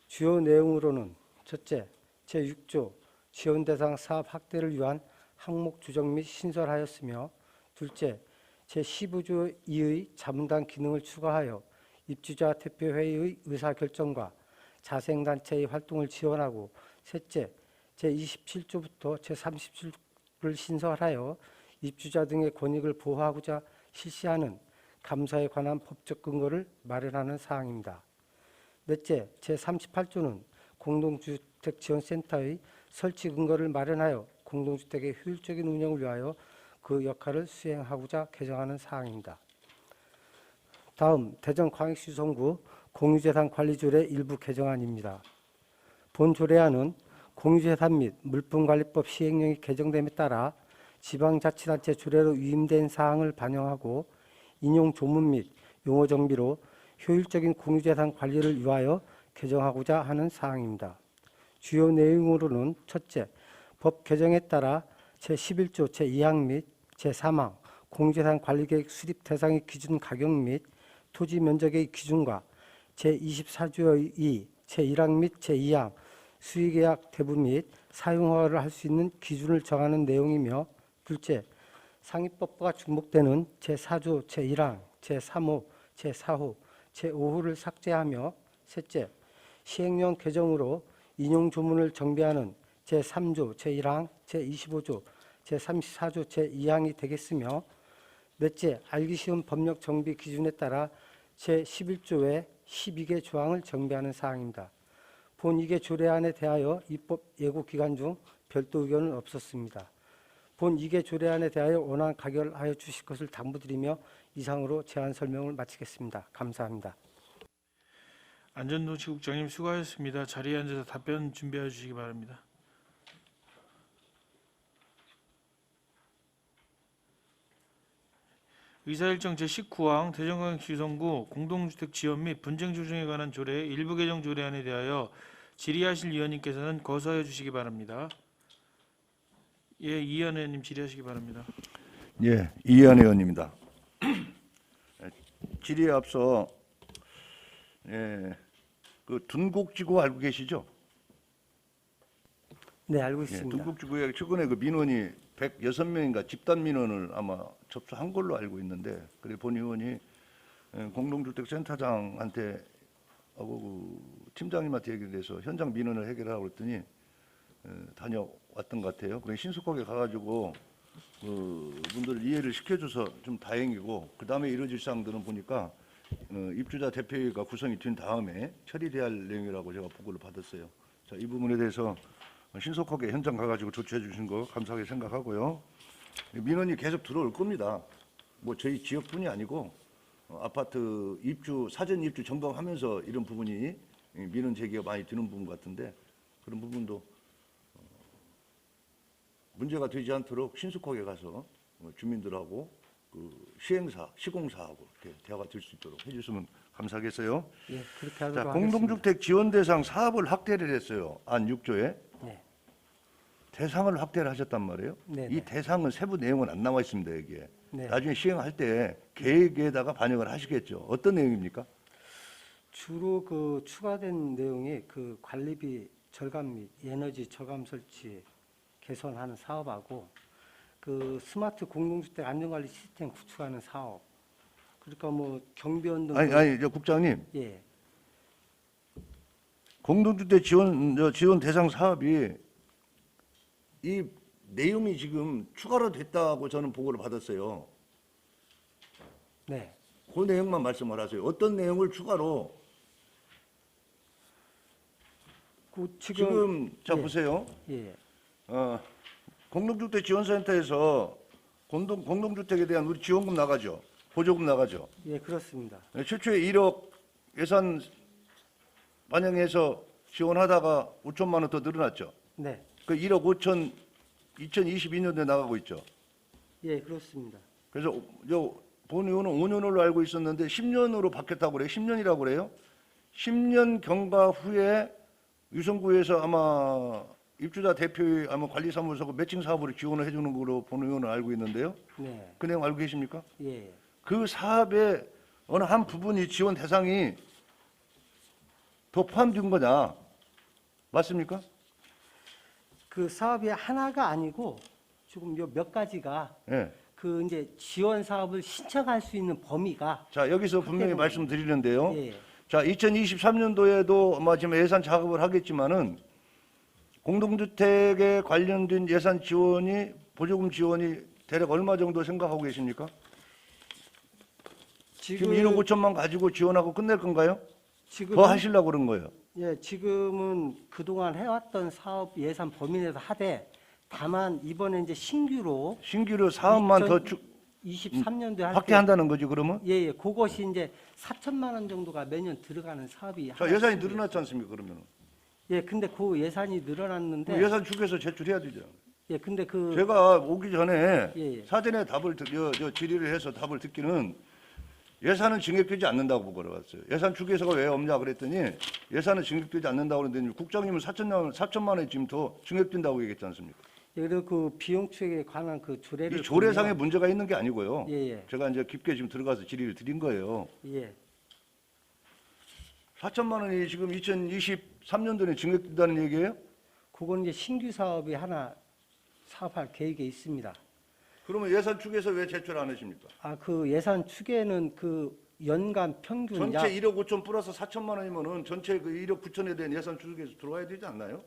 주요 내용으로는 첫째, 제6조 지원 대상 사업 확대를 위한 항목 조정 및 신설하였으며, 둘째, 제15조 2의 자문단 기능을 추가하여 입주자 대표회의의 의사결정과 자생단체의 활동을 지원하고, 셋째, 제27조부터 제37조를 신설하여 입주자 등의 권익을 보호하고자 실시하는 감사에 관한 법적 근거를 마련하는 사항입니다. 넷째, 제38조는 공동주택지원센터의 설치 근거를 마련하여 공동주택의 효율적인 운영을 위하여 그 역할을 수행하고자 개정하는 사항입니다. 다음 대전광역시 유성구 공유재산관리조례 일부 개정안입니다. 본 조례안은 공유재산 및 물품관리법 시행령이 개정됨에 따라 지방자치단체 조례로 위임된 사항을 반영하고 인용 조문 및 용어 정비로 효율적인 공유재산 관리를 위하여 개정하고자 하는 사항입니다. 주요 내용으로는 첫째, 법 개정에 따라 제11조 제2항 및 제3항 공유재산 관리계획 수립 대상의 기준 가격 및 토지 면적의 기준과 제24조의 2, 제1항 및 제2항 수의계약 대부 및 사용허가를 할 수 있는 기준을 정하는 내용이며, 둘째, 상위법과 중복되는 제4조 제1항, 제3호, 제4호, 제5호를 삭제하며, 셋째, 시행령 개정으로 인용 조문을 정비하는 제3조 제1항, 제25조, 제34조 제2항이 되겠으며, 넷째, 알기 쉬운 법력 정비 기준에 따라 제11조의 12개 조항을 정비하는 사항입니다. 본 2개 조례안에 대하여 입법 예고 기간 중 별도 의견은 없었습니다. 본 2개 조례안에 대하여 원안 가결하여 주실 것을 당부드리며 이상으로 제안 설명을 마치겠습니다. 감사합니다. 안전도시국장님 수고하셨습니다. 자리에 앉아서 답변 준비해 주시기 바랍니다. 의사일정 제19항 대전광역시 유성구 공동주택 지원 및 분쟁 조정에 관한 조례 일부 개정 조례안에 대하여 질의하실 위원님께서는 거소하여 주시기 바랍니다. 예, 이현 의원님 질의하시기 바랍니다. 예, 이현 의원입니다. 질의에 앞서 그 둔곡지구 알고 계시죠? 네, 알고 예, 있습니다. 둔곡지구에 최근에 그 민원이 106명인가 집단 민원을 아마 접수한 걸로 알고 있는데, 그래 본 의원이 공동주택센터장한테 하고 그 팀장님한테 얘기를 해서 현장 민원을 해결하라고 그랬더니 다녀왔던 것 같아요. 그래 신속하게 가가지고 그 분들 이해를 시켜줘서 좀 다행이고, 그 다음에 이루어질 사항들은 보니까 입주자 대표회의가 구성이 된 다음에 처리돼야 할 내용이라고 제가 보고를 받았어요. 자, 이 부분에 대해서 신속하게 현장 가가지고 조치해 주신 거 감사하게 생각하고요. 민원이 계속 들어올 겁니다. 뭐 저희 지역뿐이 아니고 아파트 입주 사전 입주 점검하면서 이런 부분이 민원 제기가 많이 드는 부분 같은데, 그런 부분도 문제가 되지 않도록 신속하게 가서 주민들하고 그 시행사, 시공사하고 이렇게 대화가 될 수 있도록 해주시면 감사하겠어요. 예, 그렇게 하도록 자, 하겠습니다. 공동주택 지원 대상 사업을 확대를 했어요. 안 6조에. 네. 대상을 확대를 하셨단 말이에요. 네, 이 네. 대상은 세부 내용은 안 나와 있습니다, 여기에. 네. 나중에 시행할 때 계획에다가 반영을 하시겠죠. 어떤 내용입니까? 주로 그 추가된 내용이 그 관리비 절감 및 에너지 저감 설치 개선하는 사업하고 그 스마트 공동주택 안전관리 시스템 구축하는 사업. 그러니까 뭐 경비원 등 아니, 저 국장님, 예. 공동주택 지원 대상 사업이 이 내용이 지금 추가로 됐다고 저는 보고를 받았어요. 네. 그 내용만 말씀을 하세요. 어떤 내용을 추가로? 그 지금 자 예. 보세요. 예. 공동주택 지원센터에서 공동주택에 대한 우리 지원금 나가죠. 보조금 나가죠. 예, 그렇습니다. 최초에 1억 예산 반영해서 지원하다가 5천만 원 더 늘어났죠. 네. 그 1억 5천 2022년도에 나가고 있죠. 예, 그렇습니다. 그래서 본 의원은 5년으로 알고 있었는데 10년으로 바뀌었다고 그래요. 10년이라고 그래요. 10년 경과 후에 유성구에서 아마 입주자 대표의 아마 관리사무소 매칭 사업으로 지원을 해주는 걸로 본 의원은 알고 있는데요. 네. 그 내용 알고 계십니까? 예. 그 사업의 어느 한 부분이 지원 대상이 더 포함된 거냐? 맞습니까? 그 사업이 하나가 아니고 지금 요 몇 가지가 예. 그 이제 지원 사업을 신청할 수 있는 범위가 자, 여기서 분명히 확대된 말씀드리는데요. 예. 자, 2023년도에도 아마 지금 예산 작업을 하겠지만은 공동주택에 관련된 예산 지원이 보조금 지원이 대략 얼마 정도 생각하고 계십니까? 지금 1억 5천만 가지고 지원하고 끝낼 건가요? 지금 더 하시려고 그런 거예요. 예, 지금은 그동안 해왔던 사업 예산 범위 내에서 하되 다만 이번에 이제 신규로 사업만 더 23년도에 할 때 확대한다는 거지 그러면? 예, 그것이 이제 4천만 원 정도가 매년 들어가는 사업이 자, 하나 예산이 있습니다. 늘어났지 않습니까 그러면? 예, 근데 그 예산이 늘어났는데 예산 축에서 제출해야 되죠. 예, 근데 그 제가 오기 전에 예, 예. 사전에 질의를 해서 답을 듣기는 예산은 증액되지 않는다고 보고를 왔어요. 예산 축에서가 왜 없냐 그랬더니 예산은 증액되지 않는다고 그랬더니 국장님은 4천만 원이 지금 더 증액된다고 얘기했지 않습니까? 예, 그리고 그 비용 추액에 관한 그 조례를 이 조례상에 보면 문제가 있는 게 아니고요. 예, 예. 제가 이제 깊게 지금 들어가서 질의를 드린 거예요. 예. 4천만 원이 지금 2023년도에 증액된다는 얘기예요? 그건 이제 신규 사업이 하나 사업할 계획에 있습니다. 그러면 예산 축에서 왜 제출 안 하십니까? 아, 그 예산 추계는 그 연간 평균 전체 약 1억 5천 플러스 4천만 원이면은 전체 그 1억 9천에 대한 예산 축에서 들어와야 되지 않나요?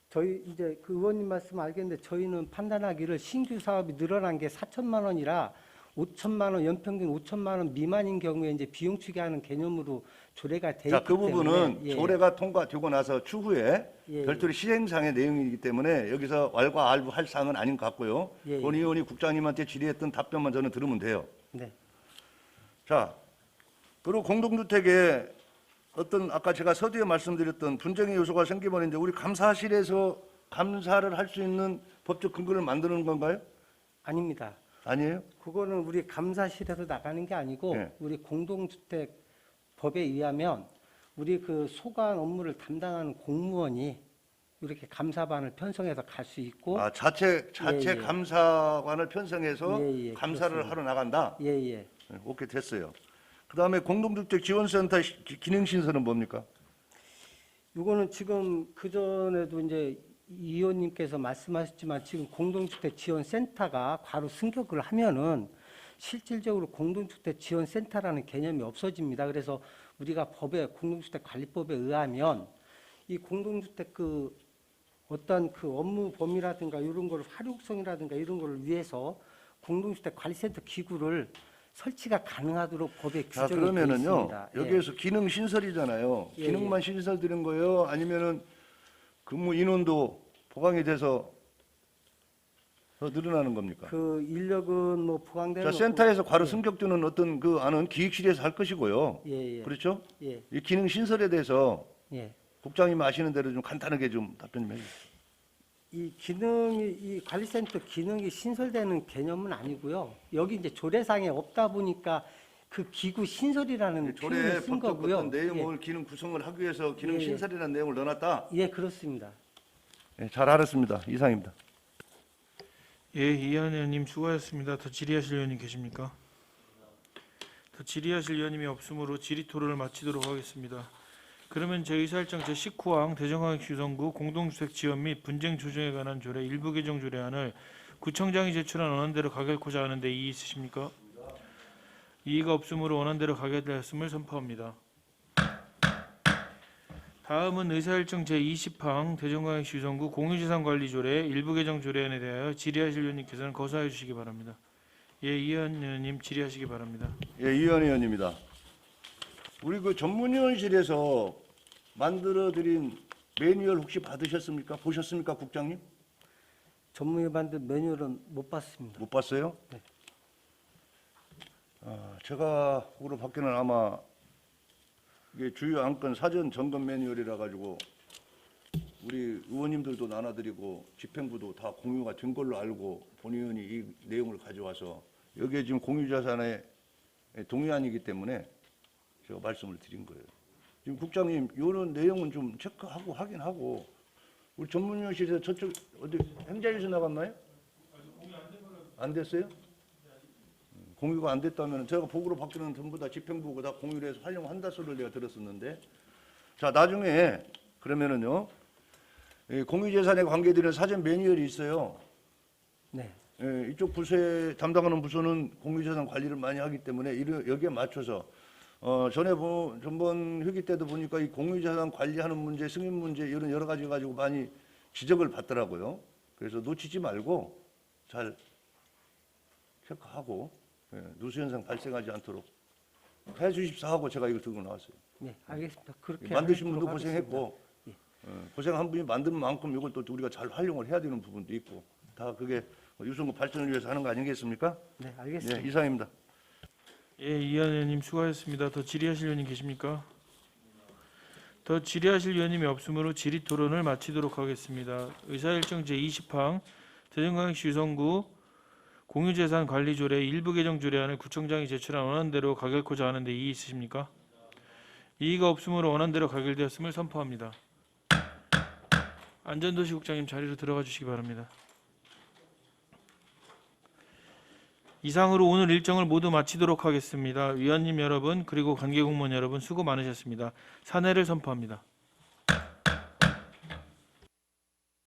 저희 이제 그 의원님 말씀 알겠는데 저희는 판단하기를 신규 사업이 늘어난 게 4천만 원이라 5천만 원 연평균 5천만 원 미만인 경우에 이제 비용 추계하는 개념으로 조례가 돼 있기 자, 그 부분은 때문에 예, 조례가 통과되고 나서 추후에 예, 별도로 시행상의 내용이기 때문에 여기서 왈가왈부할 사항은 아닌 것 같고요. 예, 본 의원이 국장님한테 질의했던 답변만 저는 들으면 돼요. 네. 자, 그리고 공동주택에 어떤 아까 제가 서두에 말씀드렸던 분쟁의 요소가 생기면 이제 우리 감사실에서 감사를 할 수 있는 법적 근거를 만드는 건가요? 아닙니다. 아니에요? 그거는 우리 감사실에서 나가는 게 아니고 예. 우리 공동주택 법에 의하면 우리 그 소관 업무를 담당하는 공무원이 이렇게 감사반을 편성해서 갈 수 있고 아, 자체 예, 예. 감사관을 편성해서 예, 예, 감사를 그렇습니다. 하러 나간다. 예, 예. 네, 오케이 됐어요. 그다음에 공동주택 지원센터 기능 신설은 뭡니까? 이거는 지금 그 전에도 이제 이 의원님께서 말씀하셨지만 지금 공동주택 지원센터가 과로 승격을 하면은 실질적으로 공동주택 지원센터라는 개념이 없어집니다. 그래서 우리가 공동주택 관리법에 의하면 이 공동주택 어떤 업무 범위라든가 이런 걸 활용성이라든가 이런 걸 위해서 공동주택 관리센터 기구를 설치가 가능하도록 법에 자, 규정이 되어 그러면은요. 있습니다. 예. 여기에서 기능 신설이잖아요. 예, 기능만 신설드린 거예요? 아니면은 근무 인원도 보강이 돼서 더 늘어나는 겁니까? 인력은 뭐 보강되는 자, 센터에서 과로 승격되는 어떤 안은 기획실에서 할 것이고요. 예, 예. 그렇죠? 예. 이 기능 신설에 대해서 예. 국장님 아시는 대로 좀 간단하게 좀 답변 좀 해주세요. 이 관리센터 기능이 신설되는 개념은 아니고요. 여기 이제 조례상에 없다 보니까 그 기구 신설이라는 조례 표현을 쓴 법적 거고요. 어떤 내용을 기능 구성을 하기 위해서 기능 예, 예. 신설이라는 내용을 넣어놨다. 예, 그렇습니다. 예, 잘 알았습니다. 이상입니다. 예, 이한 의원님 수고하셨습니다. 더 질의하실 의원님 계십니까? 더 질의하실 의원님이 없으므로 질의 토론을 마치도록 하겠습니다. 그러면 제2사일장 제19항 대전광역시 유성구 공동주택 지원 및 분쟁 조정에 관한 조례 일부 개정 조례안을 구청장이 제출한 원안대로 가결코자 하는데 이의 있으십니까? 이의가 없으므로 원안대로 가결되었음을 선포합니다. 다음은 의사일정 제20항 대전광역시 유성구 공유재산관리조례 일부 개정 조례안에 대하여 질의하실 의원님께서는 거사해 주시기 바랍니다. 예, 이한 의원님 질의하시기 바랍니다. 예, 이현 의원입니다. 우리 전문위원실에서 만들어드린 매뉴얼 혹시 받으셨습니까? 보셨습니까, 국장님? 전문위 만든 매뉴얼은 못 봤습니다. 못 봤어요? 네. 제가 보고로 받기는 아마 이게 주요 안건 사전 점검 매뉴얼이라 가지고 우리 의원님들도 나눠드리고 집행부도 다 공유가 된 걸로 알고 본 의원이 이 내용을 가져와서 여기에 지금 공유자산의 동의안이기 때문에 제가 말씀을 드린 거예요. 지금 국장님 이런 내용은 좀 체크하고 확인하고 우리 전문위원실에서 저쪽 어디 행자에서 나갔나요? 안 됐어요? 공유가 안 됐다면 제가 보고로 받기는 전부 다 집행부가 다 공유를 해서 활용한다 소리를 내가 들었었는데 자 나중에 그러면은요 공유재산에 관계되는 사전 매뉴얼이 있어요. 네. 이쪽 부서에 담당하는 부서는 공유재산 관리를 많이 하기 때문에 여기에 맞춰서 전번 회기 때도 보니까 이 공유재산 관리하는 문제, 승인 문제 이런 여러 가지 가지고 많이 지적을 받더라고요. 그래서 놓치지 말고 잘 체크하고 누수 현상 발생하지 않도록 해 주십사 하고 제가 이걸 들고 나왔어요. 네, 알겠습니다. 그렇게 만드신 분도 하도록 고생했고 고생한 분이 만든 만큼 이걸 또 우리가 잘 활용을 해야 되는 부분도 있고 다 그게 유성구 발전을 위해서 하는 거 아니겠습니까? 하겠습니다. 네, 알겠습니다. 예, 이상입니다. 예, 이한 의원님 수고하셨습니다. 더 질의하실 의원님 계십니까? 더 질의하실 의원님이 없으므로 질의 토론을 마치도록 하겠습니다. 의사일정 제20항 대전광역시 유성구 공유재산 관리조례 일부 개정 조례안을 구청장이 제출한 원안대로 가결코자 하는데 이의 있으십니까? 이의가 없으므로 원안대로 가결되었음을 선포합니다. 안전도시국장님 자리로 들어가 주시기 바랍니다. 이상으로 오늘 일정을 모두 마치도록 하겠습니다. 위원님 여러분 그리고 관계공무원 여러분 수고 많으셨습니다. 사내를 선포합니다.